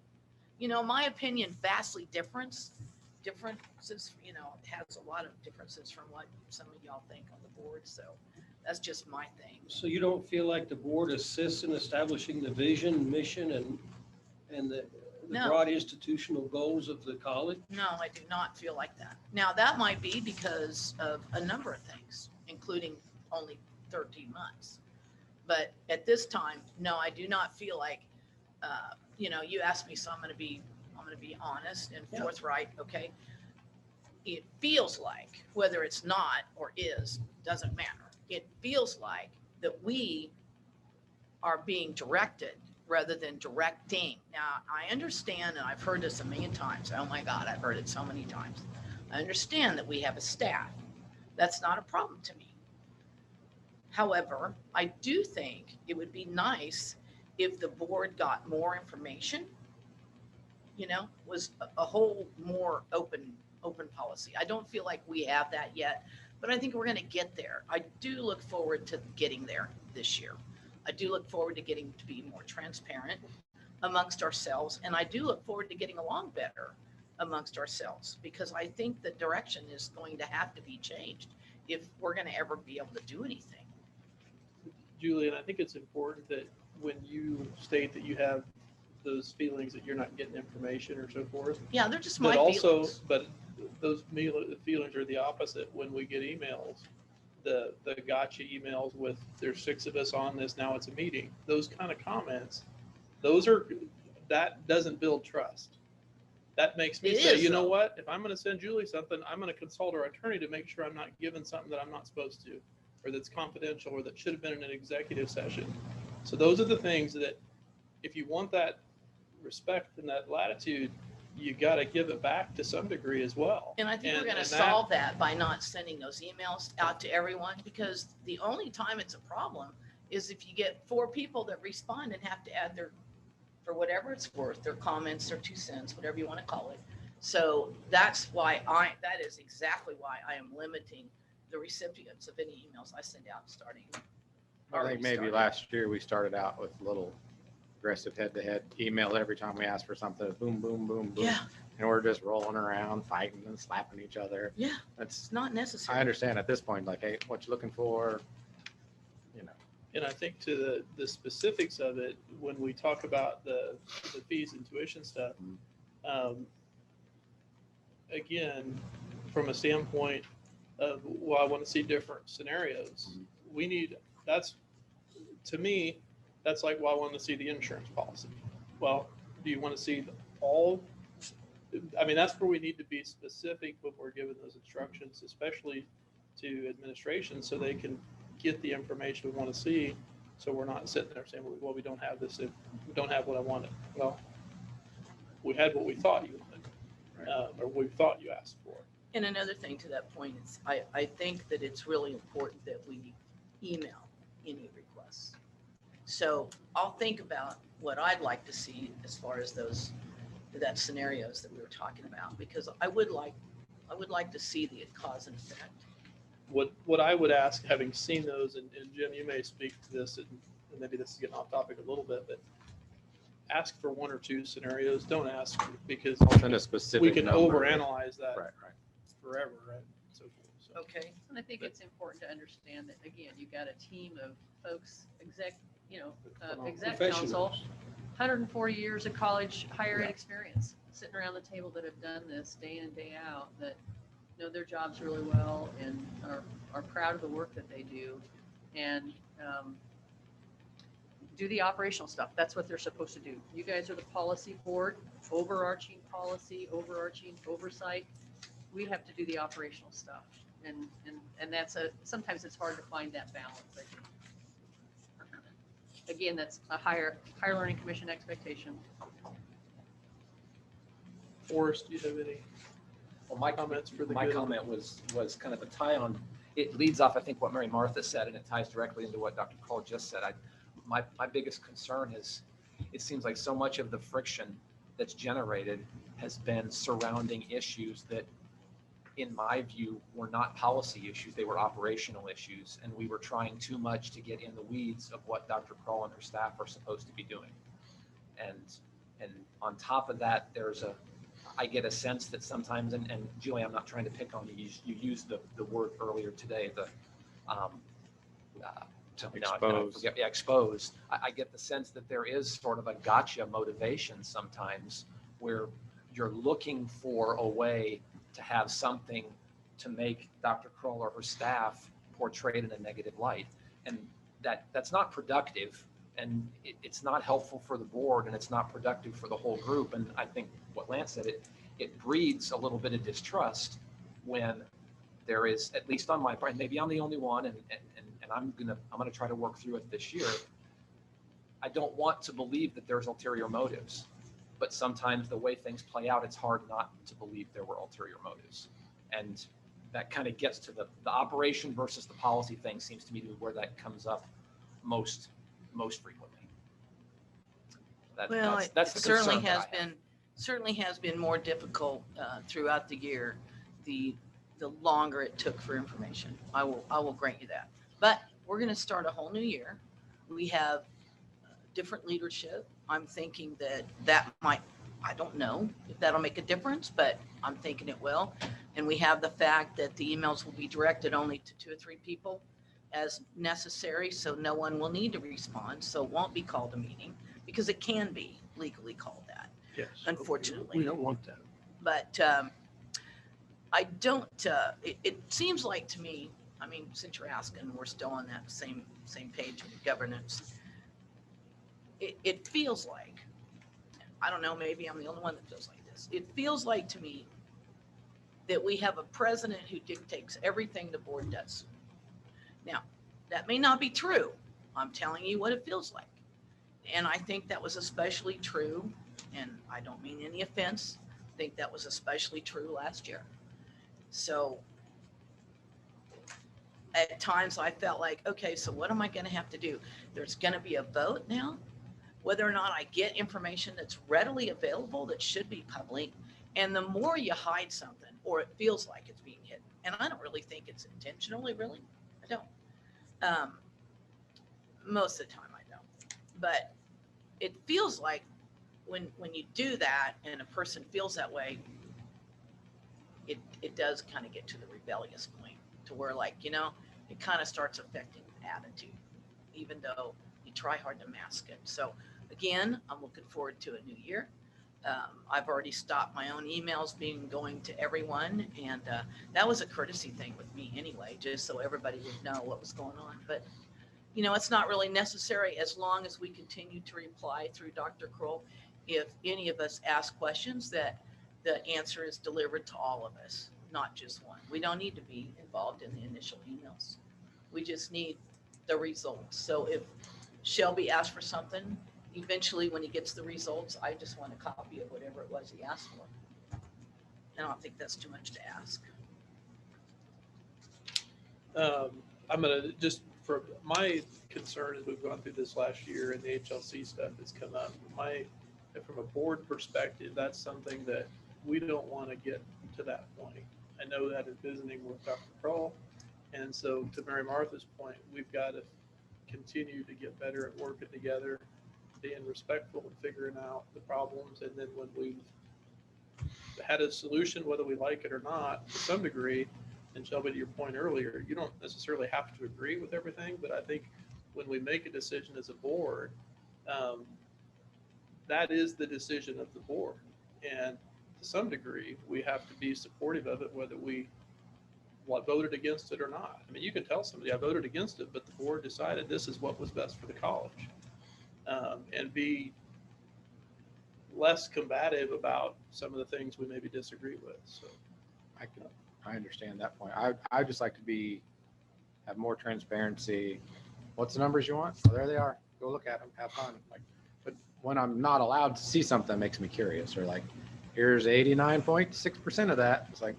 Speaker 1: my opinion vastly differences, has a lot of differences from what some of y'all think on the board. So That's just my thing.
Speaker 11: So you don't feel like the board assists in establishing the vision, mission, and the
Speaker 1: No.
Speaker 11: broad institutional goals of the college?
Speaker 1: No, I do not feel like that. Now, that might be because of a number of things, including only 13 months. But at this time, no, I do not feel like, you asked me, so I'm going to be honest and
Speaker 11: Yeah.
Speaker 1: forthright. Okay. It feels like, whether it's not or is, doesn't matter. It feels like that we are being directed rather than directing. Now, I understand, and I've heard this a million times. Oh my God, I've heard it so many times. I understand that we have a staff. That's not a problem to me. However, I do think it would be nice if the board got more information, was a whole more open policy. I don't feel like we have that yet, but I think we're going to get there. I do look forward to getting there this year. I do look forward to getting to be more transparent amongst ourselves, and I do look forward to getting along better amongst ourselves, because I think the direction is going to have to be changed if we're going to ever be able to do anything.
Speaker 3: Julian, I think it's important that when you state that you have those feelings that you're not getting information or so forth,
Speaker 1: Yeah, they're just my
Speaker 3: but also,
Speaker 1: feelings.
Speaker 3: but those feelings are the opposite. When we get emails, the gotcha emails with there's 6 of us on this, now it's a meeting. Those kind of comments, that doesn't build trust. That makes me
Speaker 1: It
Speaker 3: say,
Speaker 1: is,
Speaker 3: you know
Speaker 1: though.
Speaker 3: what? If I'm going to send Julie something, I'm going to consult our attorney to make sure I'm not giving something that I'm not supposed to, or that's confidential, or that should have been in an executive session. So those are the things that, if you want that respect and that latitude, you got to give it back to some degree as well.
Speaker 1: And I think we're going to
Speaker 3: and
Speaker 1: solve that by not sending those emails out to everyone, because the only time it's a problem is if you get 4 people that respond and have to add for whatever it's worth, their comments, their 2 cents, whatever you want to call it. So that's why that is exactly why I am limiting the recipients of any emails I send out starting.
Speaker 7: I think maybe last year we started out with little aggressive head-to-head emails every time we asked for something. Boom, boom, boom, boom.
Speaker 1: Yeah,
Speaker 7: And we're just rolling around, fighting and slapping each other.
Speaker 1: yeah,
Speaker 7: That's,
Speaker 1: it's not necessary.
Speaker 7: I understand at this point, like, hey, what you looking for?
Speaker 3: And I think to the specifics of it, when we talk about the fees and tuition stuff, again, from a standpoint of, well, I want to see different scenarios. To me, that's like, well, I want to see the insurance policy. Well, do you want to see all? I mean, that's where we need to be specific when we're given those instructions, especially to administration, so they can get the information we want to see. So we're not sitting there saying, well, we don't have this, we don't have what I wanted. Well, we had what we thought you wanted, or we thought you asked for.
Speaker 1: And another thing to that point is, I think that it's really important that we email any requests. So I'll think about what I'd like to see as far as that scenarios that we were talking about, because I would like to see the cause and effect.
Speaker 3: What I would ask, having seen those, and Jim, you may speak to this, and maybe this is getting off topic a little bit, but ask for 1 or 2 scenarios. Don't ask because
Speaker 7: Send a specific
Speaker 3: we can
Speaker 7: number.
Speaker 3: overanalyze that
Speaker 7: Right.
Speaker 3: forever, right? So forth. So,
Speaker 1: Okay.
Speaker 2: And I think it's important to understand that, again, you've got a team of folks, exec council,
Speaker 11: Professionals.
Speaker 2: 140 years of college higher ed
Speaker 7: Yeah.
Speaker 2: experience, sitting around the table that have done this day in and day out, that know their jobs really well and are proud of the work that they do, and do the operational stuff. That's what they're supposed to do. You guys are the policy board, overarching policy, overarching oversight. We have to do the operational stuff. And that's sometimes it's hard to find that balance, I think. Again, that's a higher learning commission expectation.
Speaker 3: Forrest, do you have any
Speaker 10: Well, my
Speaker 3: comments for the
Speaker 10: my
Speaker 3: good?
Speaker 10: comment was kind of a tie on, it leads off, I think, what Mary Martha said, and it ties directly into what Dr. Cole just said. My biggest concern is, it seems like so much of the friction that's generated has been surrounding issues that, in my view, were not policy issues, they were operational issues, and we were trying too much to get in the weeds of what Dr. Kroll and her staff are supposed to be doing. And on top of that, I get a sense that sometimes, and Julie, I'm not trying to pick on you, you used the word earlier today,
Speaker 7: Exposed.
Speaker 10: Exposed. I get the sense that there is sort of a gotcha motivation sometimes where you're looking for a way to have something to make Dr. Kroll or her staff portrayed in a negative light. And that's not productive, and it's not helpful for the board, and it's not productive for the whole group. And I think what Lance said, it breeds a little bit of distrust when there is, at least on my part, maybe I'm the only one, and I'm gonna try to work through it this year. I don't want to believe that there's ulterior motives, but sometimes the way things play out, it's hard not to believe there were ulterior motives. And that kind of gets to the operation versus the policy thing, seems to me to be where that comes up most frequently.
Speaker 1: Well,
Speaker 10: That's
Speaker 1: it
Speaker 10: the
Speaker 1: certainly
Speaker 10: concern that
Speaker 1: has
Speaker 10: I have.
Speaker 1: certainly has been more difficult throughout the year, the longer it took for information. I will grant you that. But we're going to start a whole new year. We have different leadership. I'm thinking that might, I don't know if that'll make a difference, but I'm thinking it will. And we have the fact that the emails will be directed only to 2 or 3 people as necessary, so no one will need to respond. So it won't be called a meeting, because it can be legally called that,
Speaker 12: Yes.
Speaker 1: unfortunately.
Speaker 12: We don't want that.
Speaker 1: But I don't, it seems like to me, I mean, since you're asking, we're still on that same page with governance. It feels like, I don't know, maybe I'm the only one that feels like this. It feels like to me that we have a president who dictates everything the board does. Now, that may not be true. I'm telling you what it feels like. And I think that was especially true, and I don't mean any offense, I think that was especially true last year. So at times I felt like, okay, so what am I going to have to do? There's going to be a vote now, whether or not I get information that's readily available that should be public. And the more you hide something, or it feels like it's being hidden, and I don't really think it's intentionally, really, I don't. Most of the time I don't. But it feels like when you do that and a person feels that way, it does kind of get to the rebellious point, to where, like, it kind of starts affecting attitude, even though you try hard to mask it. So again, I'm looking forward to a new year. I've already stopped my own emails going to everyone, and that was a courtesy thing with me anyway, just so everybody would know what was going on. But it's not really necessary, as long as we continue to reply through Dr. Kroll. If any of us ask questions, that the answer is delivered to all of us, not just one. We don't need to be involved in the initial emails. We just need the results. So if Shelby asked for something, eventually when he gets the results, I just want a copy of whatever it was he asked for. And I don't think that's too much to ask.
Speaker 3: I'm gonna just, for my concern as we've gone through this last year and the HLC stuff that's come up, from a board perspective, that's something that we don't want to get to that point. I know that in visiting with Dr. Kroll. And so to Mary Martha's point, we've got to continue to get better at working together, being respectful and figuring out the problems. And then when we've had a solution, whether we like it or not, to some degree, and Shelby, to your point earlier, you don't necessarily have to agree with everything, but I think when we make a decision as a board, that is the decision of the board. And to some degree, we have to be supportive of it, whether we voted against it or not. I mean, you can tell somebody, I voted against it, but the board decided this is what was best for the college. And be less combative about some of the things we maybe disagree with. So
Speaker 7: I understand that point. I'd just like to have more transparency. What's the numbers you want? Oh, there they are. Go look at them, have fun. But when I'm not allowed to see something that makes me curious, or like, here's 89.6% of that. It's like,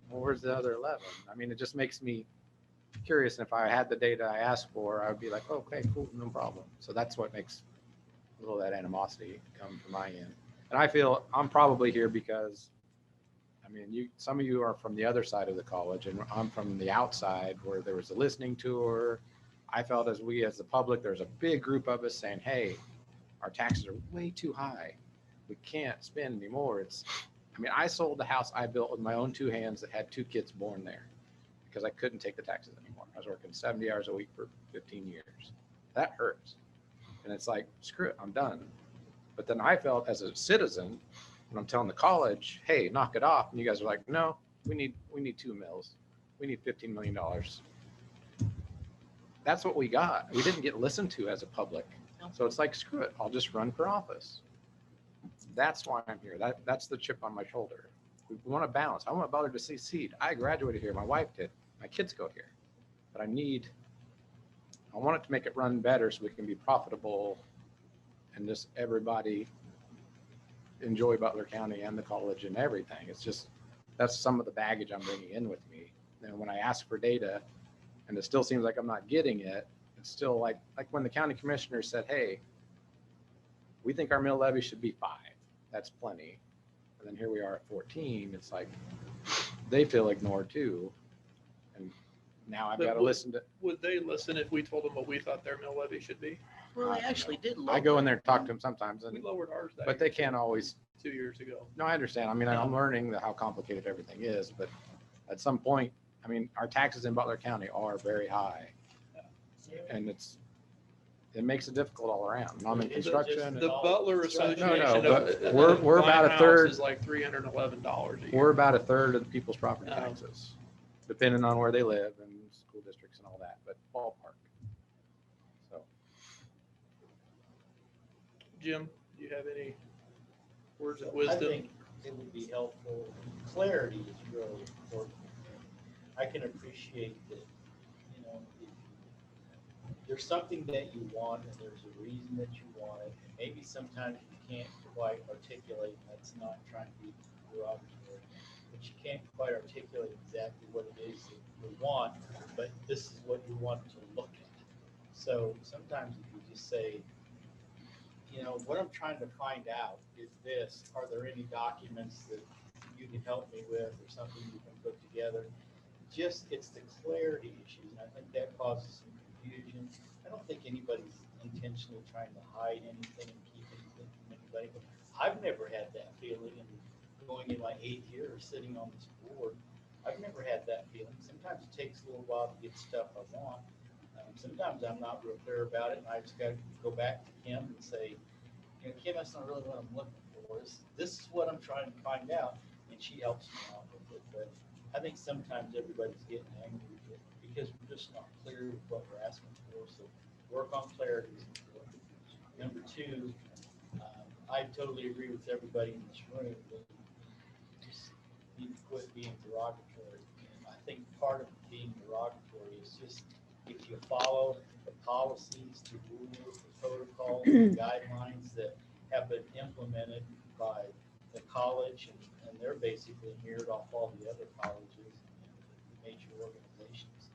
Speaker 7: well, where's the other 11? I mean, it just makes me curious. And if I had the data I asked for, I would be like, oh, okay, cool, no problem. So that's what makes a little of that animosity come from my end. And I feel I'm probably here because, I mean, some of you are from the other side of the college, and I'm from the outside where there was a listening tour. I felt as the public, there's a big group of us saying, hey, our taxes are way too high. We can't spend anymore. I sold the house I built with my own 2 hands that had 2 kids born there because I couldn't take the taxes anymore. I was working 70 hours a week for 15 years. That hurts. And it's like, screw it, I'm done. But then I felt as a citizen, when I'm telling the college, hey, knock it off. And you guys are like, no, we need 2 mills. We need $15 million. That's what we got. We didn't get listened to as a public. So it's like, screw it, I'll just run for office. That's why I'm here. That's the chip on my shoulder. We want to balance. I want Butler to succeed. I graduated here. My wife did. My kids go here. But I want it to make it run better so we can be profitable and just everybody enjoy Butler County and the college and everything. It's just, that's some of the baggage I'm bringing in with me. And when I ask for data and it still seems like I'm not getting it, it's still like when the county commissioner said, hey, we think our mill levy should be 5. That's plenty. And then here we are at 14. It's like, they feel ignored too. And now I've
Speaker 3: But
Speaker 7: got to listen to,
Speaker 3: Would they listen if we told them what we thought their mill levy should be?
Speaker 1: Well, they actually did lower
Speaker 7: I go in
Speaker 1: it.
Speaker 7: there and talk to them sometimes,
Speaker 3: We
Speaker 7: and
Speaker 3: lowered ours that
Speaker 7: but they can't always.
Speaker 3: 2 years ago.
Speaker 7: No, I understand. I mean, I'm learning how complicated everything is, but at some point, I mean, our taxes in Butler County are very high. And it makes it difficult all around. And I'm in construction.
Speaker 3: The Butler Association.
Speaker 7: No, but
Speaker 3: of
Speaker 7: we're
Speaker 3: buying
Speaker 7: about a
Speaker 3: house
Speaker 7: third.
Speaker 3: Is like $311 a year.
Speaker 7: We're about a third of the people's property
Speaker 3: Oh.
Speaker 7: taxes, depending on where they live and school districts and all that, but ballpark. So,
Speaker 3: Jim, do you have any words of
Speaker 13: I
Speaker 3: wisdom?
Speaker 13: think it would be helpful. Clarity is really important. I can appreciate that, you know, if there's something that you want and there's a reason that you want it, and maybe sometimes you can't quite articulate, that's not trying to be derogatory, but you can't quite articulate exactly what it is that you want, but this is what you want to look at. So sometimes if you just say, you know, what I'm trying to find out is this, are there any documents that you can help me with or something you can put together? Just, it's the clarity issues, and I think that causes some confusion. I don't think anybody's intentionally trying to hide anything and keep anything from anybody, but I've never had that feeling, and going in my 8th year or sitting on this board, I've never had that feeling. Sometimes it takes a little while to get stuff I want. Sometimes I'm not real clear about it, and I just got to go back to Kim and say, you know, Kim, that's not really what I'm looking for. This is what I'm trying to find out, and she helps me out with it. But I think sometimes everybody's getting angry with it because we're just not clear with what we're asking for. So work on clarity is important. Number 2, I totally agree with everybody in this room that you just need to quit being derogatory. And I think part of being derogatory is just if you follow the policies, the rules, the protocols, the guidelines that have been implemented by the college, and they're basically mirrored off all the other colleges and major organizations,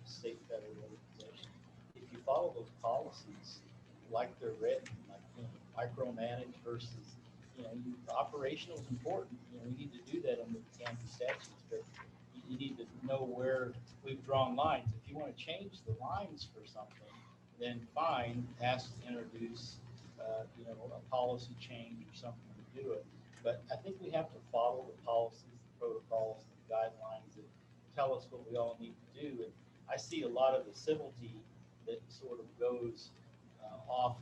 Speaker 13: state, federal organizations. If you follow those policies like they're written, like, you know, micromanage versus, you know, operational is important. You know, we need to do that under the Kansas statutes, but you need to know where we've drawn lines. If you want to change the lines for something, then fine, ask to introduce, you know, a policy change or something to do it. But I think we have to follow the policies, the protocols, the guidelines that tell us what we all need to do. And I see a lot of the civility that sort of goes off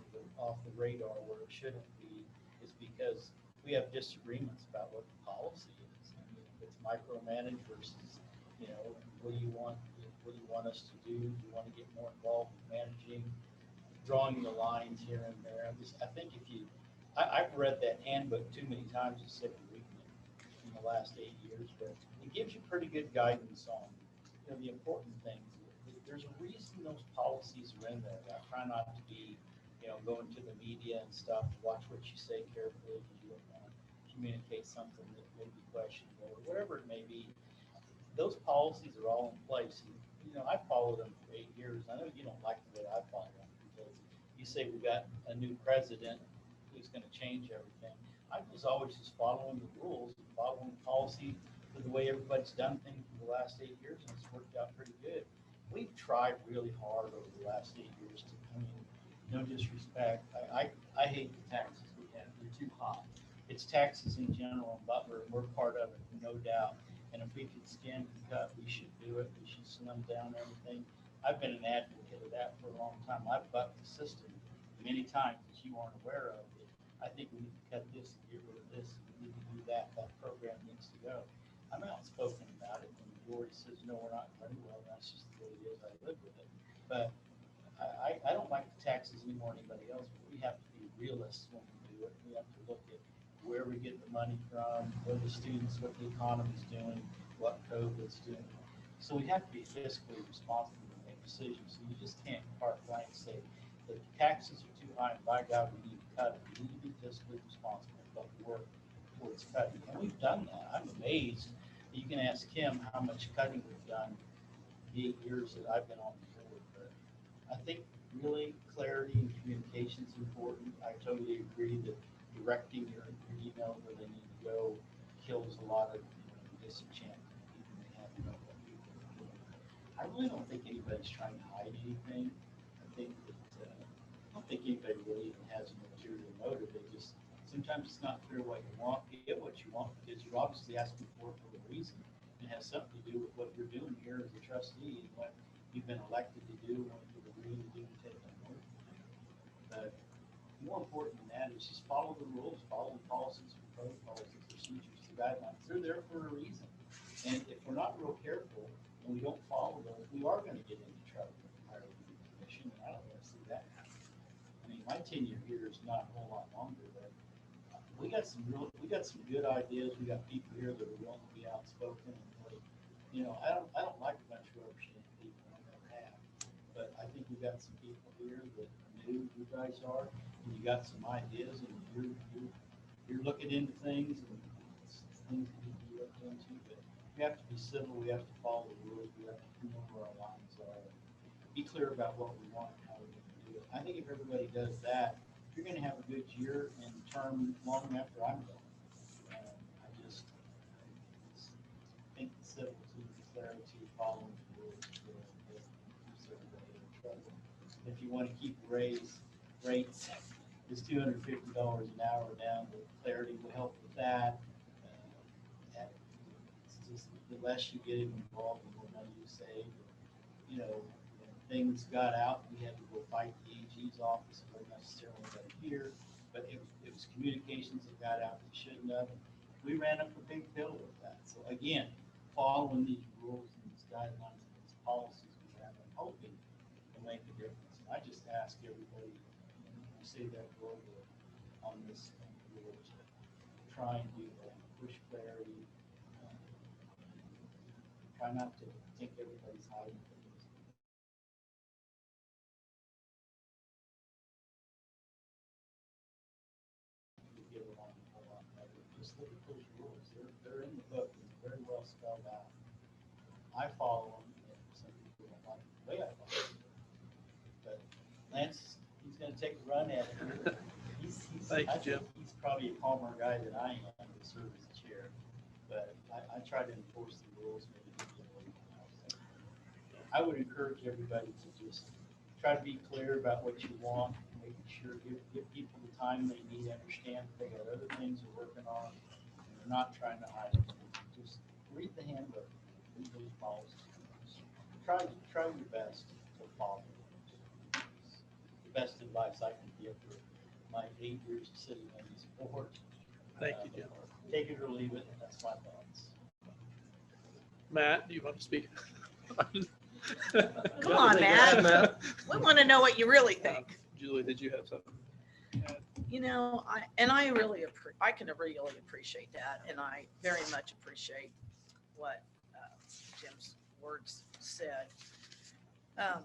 Speaker 13: the radar where it shouldn't be, is because we have disagreements about what the policy is. I mean, if it's micromanage versus, you know, what do you want us to do? Do you want to get more involved in managing, drawing the lines here and there? I think if you, I've read that handbook too many times to sit and read it in the last 8 years, but it gives you pretty good guidance on, you know, the important things. There's a reason those policies are in there. I try not to be, you know, going to the media and stuff, watch what you say carefully because you don't want to communicate something that may be questionable or whatever it may be. Those policies are all in place. And, you know, I followed them for 8 years. I know you don't like the way I follow them because you say we got a new president who's going to change everything. I was always just following the rules and following the policy for the way everybody's done things for the last 8 years, and it's worked out pretty good. We've tried really hard over the last 8 years to, I mean, no disrespect. I hate the taxes we have. They're too high. It's taxes in general in Butler, and we're part of it, no doubt. And if we could scan and cut, we should do it. We should slim down everything. I've been an advocate of that for a long time. I've bucked the system many times that you aren't aware of. I think we need to cut this and get rid of this. We need to do that. That program needs to go. I'm outspoken about it. When the majority says, no, we're not running well, that's just the way it is. I live with it. But I don't like the taxes any more than anybody else, but we have to be realists when we do it. We have to look at where we get the money from, where the students, what the economy's doing, what COVID's doing. So we have to be fiscally responsible and make decisions. So you just can't carte blanche say that the taxes are too high and by God, we need to cut it. We need to be fiscally responsible, but work towards cutting. And we've done that. I'm amazed. You can ask Kim how much cutting we've done the 8 years that I've been on the board. But I think really clarity and communication is important. I totally agree that directing your email where they need to go kills a lot of disenchantment people may have about what people are doing. I really don't think anybody's trying to hide anything. I think that I don't think anybody really even has an ulterior motive. They just sometimes it's not clear what you want. You get what you want because you're obviously asking for it for a reason. It has something to do with what you're doing here as a trustee and what you've been elected to do, what you've agreed to do to take on board. But more important than that is just follow the rules, follow the policies and protocols, the procedures, the guidelines. They're there for a reason. And if we're not real careful and we don't follow those, we are going to get into trouble with the higher review commission. And I don't want to see that happen. I mean, my tenure here is not a whole lot longer, but we got some good ideas. We got people here that are willing to be outspoken and really, I don't like a bunch of rubber stamp people. I never have. But I think we got some people here that knew who you guys are, and you got some ideas, and you're looking into things, and it's things that need to be looked into. But we have to be civil. We have to follow the rules. We have to know where our lines are. And be clear about what we want and how we're going to do it. I think if everybody does that, you're going to have a good year and term long after I'm gone. I just think the civil to the clarity, following the rules, keeps everybody in trouble. If you want to keep rates is $250 an hour down, the clarity will help with that. It's just the less you get involved, the more money you save. When things got out, we had to go fight the AG's office. It wasn't necessarily right here, but it was communications that got out that shouldn't have. We ran up a big bill with that. So again, following these rules and these guidelines and these policies we have, I'm hoping will make a difference. And I just ask everybody, you say that word on this board to try and do that, push clarity, try not to think everybody's hiding things. Get along a whole lot better. Just look at those rules. They're in the book and very well spelled out. I follow them, and some people don't like the way I follow them. But Lance, he's going to take a run at it.
Speaker 3: Thank you, Jim.
Speaker 13: He's probably a calmer guy than I am to serve as chair. But I try to enforce the rules. Maybe I would encourage everybody to just try to be clear about what you want, making sure give people the time they need, understand they got other things they're working on, and they're not trying to hide it. Just read the handbook, read those policies. Try your best to follow. It's the best advice I can give for my 8 years of sitting on this board.
Speaker 3: Thank you, Jim.
Speaker 13: Take it or leave it. That's my thoughts.
Speaker 3: Matt, do you want to speak?
Speaker 1: Come on, Matt. We want to know what you really think.
Speaker 3: Julie, did you have something?
Speaker 1: I can really appreciate that, and I very much appreciate what Jim's words said. But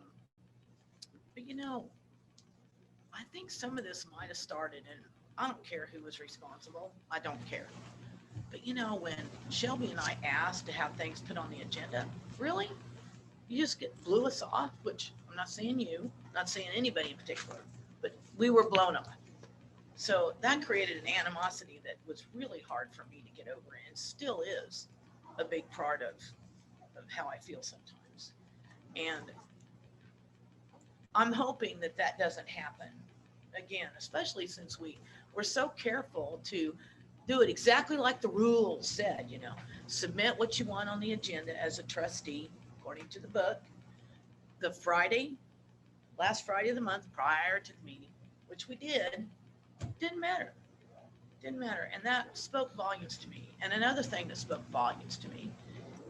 Speaker 1: I think some of this might have started, and I don't care who was responsible. I don't care. But when Shelby and I asked to have things put on the agenda, really? You just blew us off, which I'm not saying you, not saying anybody in particular, but we were blown off. So that created an animosity that was really hard for me to get over, and still is a big part of how I feel sometimes. And I'm hoping that doesn't happen again, especially since we're so careful to do it exactly like the rules said, submit what you want on the agenda as a trustee, according to the book, the last Friday of the month prior to the meeting, which we did, didn't matter. Didn't matter. And that spoke volumes to me. And another thing that spoke volumes to me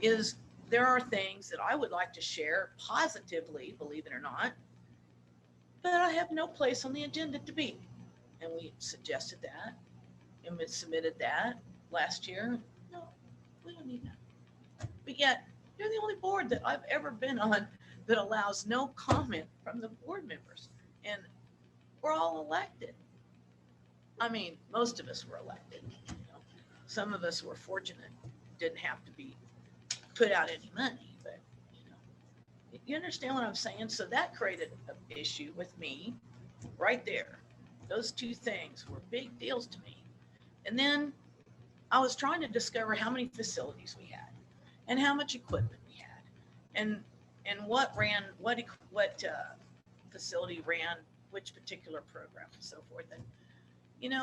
Speaker 1: is there are things that I would like to share positively, believe it or not, but I have no place on the agenda to be. And we suggested that and we submitted that last year. No, we don't need that. But yet, you're the only board that I've ever been on that allows no comment from the board members. And we're all elected. I mean, most of us were elected. Some of us were fortunate, didn't have to be put out any money, but you understand what I'm saying? So that created an issue with me right there. Those two things were big deals to me. And then I was trying to discover how many facilities we had and how much equipment we had and what facility ran which particular program and so forth. And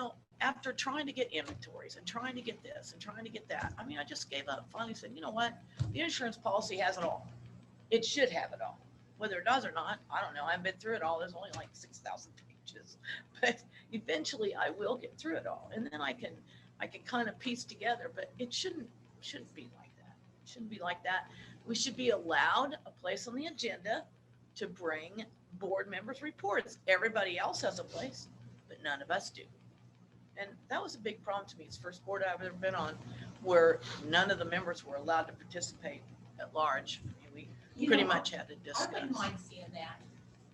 Speaker 1: after trying to get inventories and trying to get this and trying to get that, I mean, I just gave up. Finally said, you know what? The insurance policy has it all. It should have it all. Whether it does or not, I don't know. I haven't been through it all. There's only like 6,000 pages, but eventually I will get through it all. And then I can kind of piece together, but it shouldn't be like that. It shouldn't be like that. We should be allowed a place on the agenda to bring board members' reports. Everybody else has a place, but none of us do. And that was a big problem to me. It's the first board I've ever been on where none of the members were allowed to participate at large. I mean, we pretty much had to
Speaker 9: I wouldn't
Speaker 1: discuss.
Speaker 9: mind seeing that.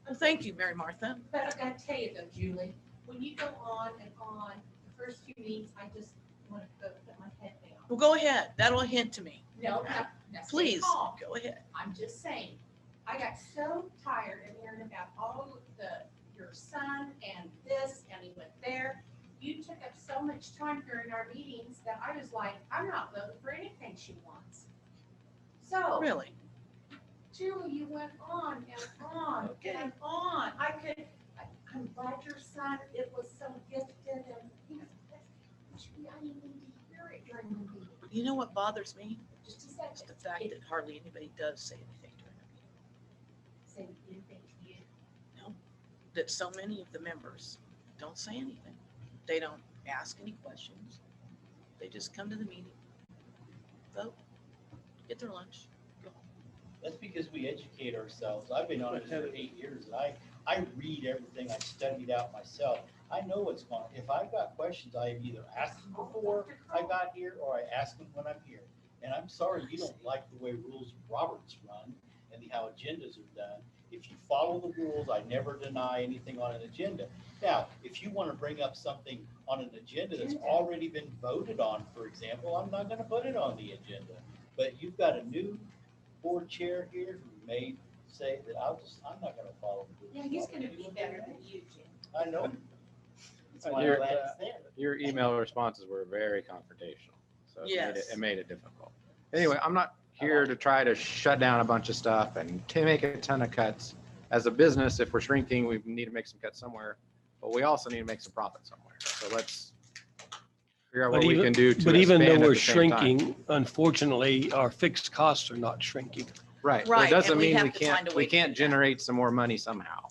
Speaker 1: Well, thank you, Mary Martha.
Speaker 9: But I gotta tell you though, Julie, when you go on and on, the first few meetings, I just want to go put my head down.
Speaker 1: Well, go ahead. That'll hint to me.
Speaker 9: No, now stay
Speaker 1: Please,
Speaker 9: calm.
Speaker 1: go ahead.
Speaker 9: I'm just saying, I got so tired of hearing about all of your son and this, and he went there. You took up so much time during our meetings that I was like, I'm not voting for anything she wants. So,
Speaker 1: Really?
Speaker 9: Julie, you went on and on
Speaker 1: Okay.
Speaker 9: and on. I'm glad your son, it was so gifted and, I didn't need to hear it during the meeting.
Speaker 1: You know what bothers me?
Speaker 9: Just a
Speaker 1: It's
Speaker 9: second.
Speaker 1: the fact that hardly anybody does say anything during the meeting.
Speaker 9: Say anything to you.
Speaker 1: That so many of the members don't say anything. They don't ask any questions. They just come to the meeting, vote, get their lunch, go home.
Speaker 13: That's because we educate ourselves. I've been on it for 8 years and I read everything. I studied out myself. I know what's going on. If I've got questions, I either ask them before I got here or I ask them when I'm here. And I'm sorry you don't like the way rules of Roberts run and how agendas are done. If you follow the rules, I never deny anything on an agenda. Now, if you want to bring up something on an agenda that's already been voted on, for example, I'm not going to put it on the agenda. But you've got a new board chair here who may say that I'm not going to follow the rules.
Speaker 9: Yeah, he's gonna be better than you, Jim.
Speaker 13: I know. That's why
Speaker 7: Your-
Speaker 13: I'm glad it's there.
Speaker 7: Your email responses were very confrontational, so
Speaker 1: Yes.
Speaker 7: it made it difficult. Anyway, I'm not here to try to shut down a bunch of stuff and to make a ton of cuts. As a business, if we're shrinking, we need to make some cuts somewhere, but we also need to make some profit somewhere. So let's figure out what we can do to
Speaker 12: But even though
Speaker 7: expand at
Speaker 12: we're
Speaker 7: the same time.
Speaker 12: shrinking, unfortunately, our fixed costs are not shrinking
Speaker 7: Right, but
Speaker 1: Right,
Speaker 7: it doesn't
Speaker 1: and we
Speaker 7: mean
Speaker 1: have
Speaker 7: we
Speaker 1: to find a way
Speaker 7: we
Speaker 1: to
Speaker 7: can't
Speaker 1: do that.
Speaker 7: generate some more money somehow.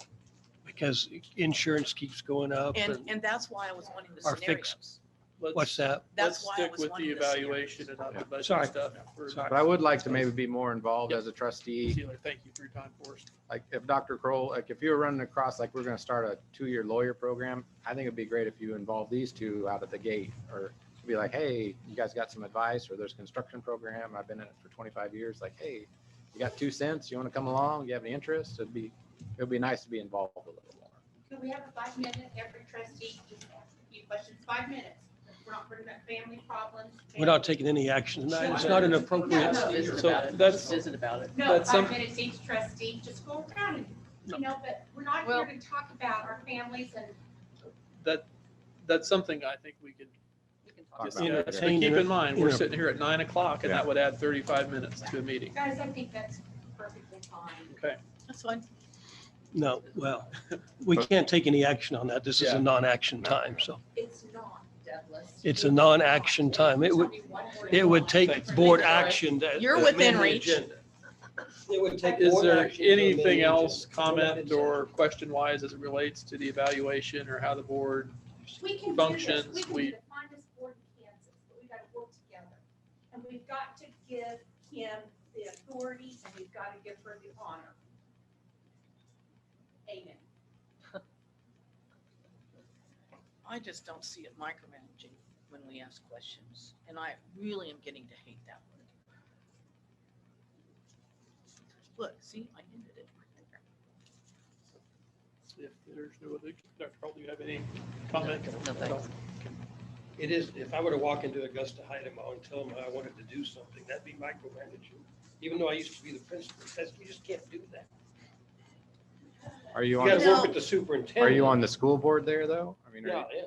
Speaker 12: because insurance keeps going up.
Speaker 1: And that's why I was wanting the
Speaker 12: Our fixed-
Speaker 1: scenarios.
Speaker 12: What's that?
Speaker 1: That's
Speaker 3: Let's
Speaker 1: why I
Speaker 3: stick
Speaker 1: was
Speaker 3: with the
Speaker 1: wanting the
Speaker 3: evaluation and not the
Speaker 7: Yeah.
Speaker 3: budget
Speaker 12: Sorry.
Speaker 3: stuff.
Speaker 12: Sorry.
Speaker 7: But I would like to maybe be more involved
Speaker 3: Yep.
Speaker 7: as a trustee.
Speaker 3: Sealer, thank you for your time, Forrest.
Speaker 7: Like if Dr. Kroll, like if you were running across, like we're going to start a 2-year lawyer program, I think it'd be great if you involve these two out at the gate or be like, hey, you guys got some advice or there's a construction program. I've been in it for 25 years. Like, hey, you got 2 cents? You want to come along? You have any interest? It'd be nice to be involved a little more.
Speaker 9: Can we have a 5-minute, every trustee just ask a few questions, 5 minutes? We're not bringing up family problems.
Speaker 12: We're not taking any action tonight. It's not an appropriate.
Speaker 9: No.
Speaker 3: So that's,
Speaker 1: Visit about it.
Speaker 9: No,
Speaker 3: That's some-
Speaker 9: 5 minutes each trustee, just go around and, but we're not
Speaker 1: Well-
Speaker 9: here to talk about our families and
Speaker 3: that's something I think we could
Speaker 9: we can
Speaker 7: Talk
Speaker 9: talk.
Speaker 3: just
Speaker 7: about it.
Speaker 3: but keep in mind, we're
Speaker 12: Yeah.
Speaker 3: sitting here at 9 o'clock and
Speaker 7: Yeah.
Speaker 3: that would add 35 minutes to a meeting.
Speaker 9: Guys, I think that's perfectly fine.
Speaker 3: Okay.
Speaker 1: That's fine.
Speaker 12: No, well, we can't take any action on that. This is
Speaker 3: Yeah.
Speaker 12: a non-action time, so.
Speaker 9: It's not, Douglas.
Speaker 12: it's a non-action time. It would take board action to.
Speaker 1: You're
Speaker 12: amend
Speaker 1: within
Speaker 12: the
Speaker 1: reach.
Speaker 12: agenda. It would take.
Speaker 3: Is
Speaker 12: board
Speaker 3: there
Speaker 12: action to amend the
Speaker 3: anything else,
Speaker 12: agenda.
Speaker 3: comment or question wise as it relates to the evaluation or how the board
Speaker 14: We can do
Speaker 3: functions?
Speaker 14: this. We can be the finest board in Kansas, but we've got to work together. And we've got to give him the authority and we've got to give her the honor. Amen.
Speaker 1: I just don't see it micromanaging when we ask questions. And I really am getting to hate that word. Look, see, I ended it right there.
Speaker 3: If there's no other, Dr. Carl, do you have any comment?
Speaker 2: No, thanks.
Speaker 12: It is, if I were to walk into Augusta Heidemann and tell them I wanted to do something, that'd be micromanaging. Even though I used to be the principal, we just can't do that.
Speaker 7: Are you
Speaker 12: You
Speaker 7: on,
Speaker 12: gotta work with the superintendent.
Speaker 7: are you on the school board there though? I mean, are
Speaker 12: Yeah,
Speaker 7: you-
Speaker 12: yeah.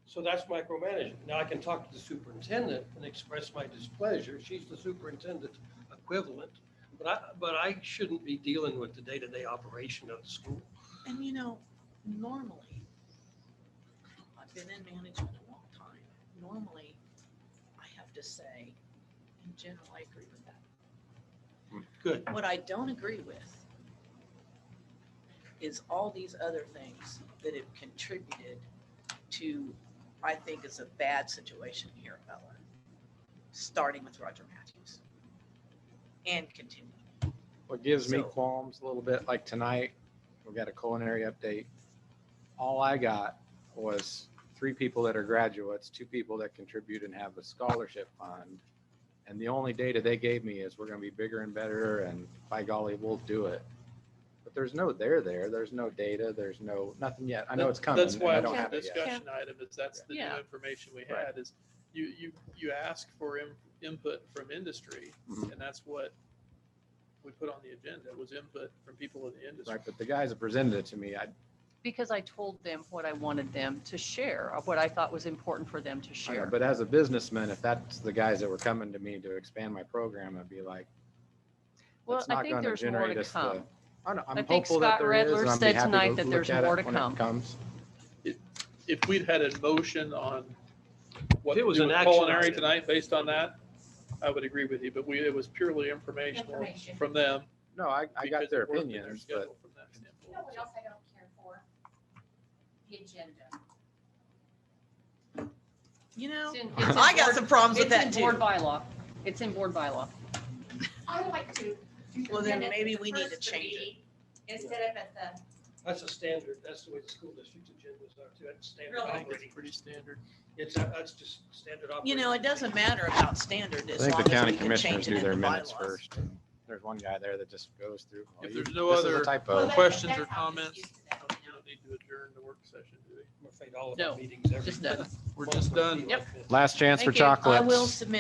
Speaker 12: So that's micromanaging. Now I can talk to the superintendent and express my displeasure. She's the superintendent equivalent. But I shouldn't be dealing with the day-to-day operation of the school.
Speaker 1: And you know, normally, I've been in management a long time. Normally, I have to say, in general, I agree with that.
Speaker 12: Good.
Speaker 1: What I don't agree with is all these other things that have contributed to, I think, is a bad situation here at Bella, starting with Roger Matthews and continuing.
Speaker 7: what gives me
Speaker 1: So-
Speaker 7: qualms a little bit, like tonight, we got a culinary update. All I got was 3 people that are graduates, 2 people that contribute and have a scholarship fund. And the only data they gave me is we're gonna be bigger and better and by golly, we'll do it. But there's no there, there's no data, there's no, nothing yet. I know it's coming.
Speaker 3: That's
Speaker 7: and
Speaker 3: why
Speaker 7: I
Speaker 3: it's
Speaker 7: don't
Speaker 3: a
Speaker 7: have it yet.
Speaker 3: discussion item, is that's the new
Speaker 2: Yeah.
Speaker 3: information we
Speaker 7: Right.
Speaker 3: had, is you ask for input from industry,
Speaker 7: Mhm.
Speaker 3: and that's what we put on the agenda, was input from people in the industry.
Speaker 7: Right, but the guys that presented it to me,
Speaker 2: Because I told them what I wanted them to share, or what I thought was important for them to
Speaker 7: I know,
Speaker 2: share.
Speaker 7: but as a businessman, if that's the guys that were coming to me to expand my program, I'd be like,
Speaker 2: Well,
Speaker 7: that's
Speaker 2: I
Speaker 7: not
Speaker 2: think
Speaker 7: gonna
Speaker 2: there's more
Speaker 7: generate
Speaker 2: to
Speaker 7: us the.
Speaker 2: come.
Speaker 7: I know, I'm
Speaker 2: think
Speaker 7: hopeful that
Speaker 2: Scott
Speaker 7: there is,
Speaker 2: Redler
Speaker 7: and I'd be
Speaker 2: said
Speaker 7: happy
Speaker 2: tonight
Speaker 7: to
Speaker 2: that
Speaker 7: look
Speaker 2: there's
Speaker 7: at it
Speaker 2: more to
Speaker 7: when it
Speaker 2: come.
Speaker 7: comes.
Speaker 3: If we'd had a motion on what
Speaker 12: If it
Speaker 3: to
Speaker 12: was
Speaker 3: do
Speaker 12: an
Speaker 3: with
Speaker 12: action
Speaker 3: culinary
Speaker 12: item.
Speaker 3: tonight based on that, I would agree with you, but it was purely informational
Speaker 14: Information.
Speaker 3: from them.
Speaker 7: No, I got
Speaker 3: because
Speaker 7: their
Speaker 3: it worked in their
Speaker 7: opinions, but
Speaker 3: schedule from that
Speaker 14: You know
Speaker 3: standpoint.
Speaker 14: what else I don't care for? The agenda.
Speaker 1: You know,
Speaker 2: It's in- it's in
Speaker 1: I got
Speaker 2: board-
Speaker 1: some problems with
Speaker 2: It's
Speaker 1: that
Speaker 2: in
Speaker 1: too.
Speaker 2: board bylaw. It's in board bylaw.
Speaker 14: I like to do the
Speaker 1: Well, then
Speaker 14: minutes
Speaker 1: maybe
Speaker 14: the
Speaker 1: we need to
Speaker 14: first of the
Speaker 1: change it.
Speaker 14: meeting Instead of at the,
Speaker 12: That's a standard. That's the way the school district's agendas are too. That's standard
Speaker 14: Really?
Speaker 3: I think
Speaker 12: operating.
Speaker 3: it's pretty standard.
Speaker 12: That's just standard operating.
Speaker 1: You know, it doesn't matter about standard
Speaker 7: I
Speaker 1: as
Speaker 7: think
Speaker 1: long
Speaker 7: the
Speaker 1: as
Speaker 7: county
Speaker 1: we can
Speaker 7: commissioners
Speaker 1: change it
Speaker 7: do
Speaker 1: in
Speaker 7: their
Speaker 1: the
Speaker 7: minutes
Speaker 1: bylaws.
Speaker 7: first. There's one guy there that just goes through. "Oh,
Speaker 3: If
Speaker 7: you-
Speaker 3: there's no
Speaker 7: this is a
Speaker 3: other
Speaker 7: typo."
Speaker 14: Well,
Speaker 3: questions or
Speaker 14: that's how I'm
Speaker 3: comments,
Speaker 14: used to
Speaker 3: I
Speaker 14: that
Speaker 3: don't
Speaker 14: now.
Speaker 3: need to adjourn the work session, do we?
Speaker 12: I'm afraid all of
Speaker 2: No,
Speaker 12: our meetings every.
Speaker 2: just done.
Speaker 3: We're just done.
Speaker 2: Yep.
Speaker 7: Last chance for
Speaker 2: Thank you.
Speaker 1: I
Speaker 7: chocolates.
Speaker 1: will submit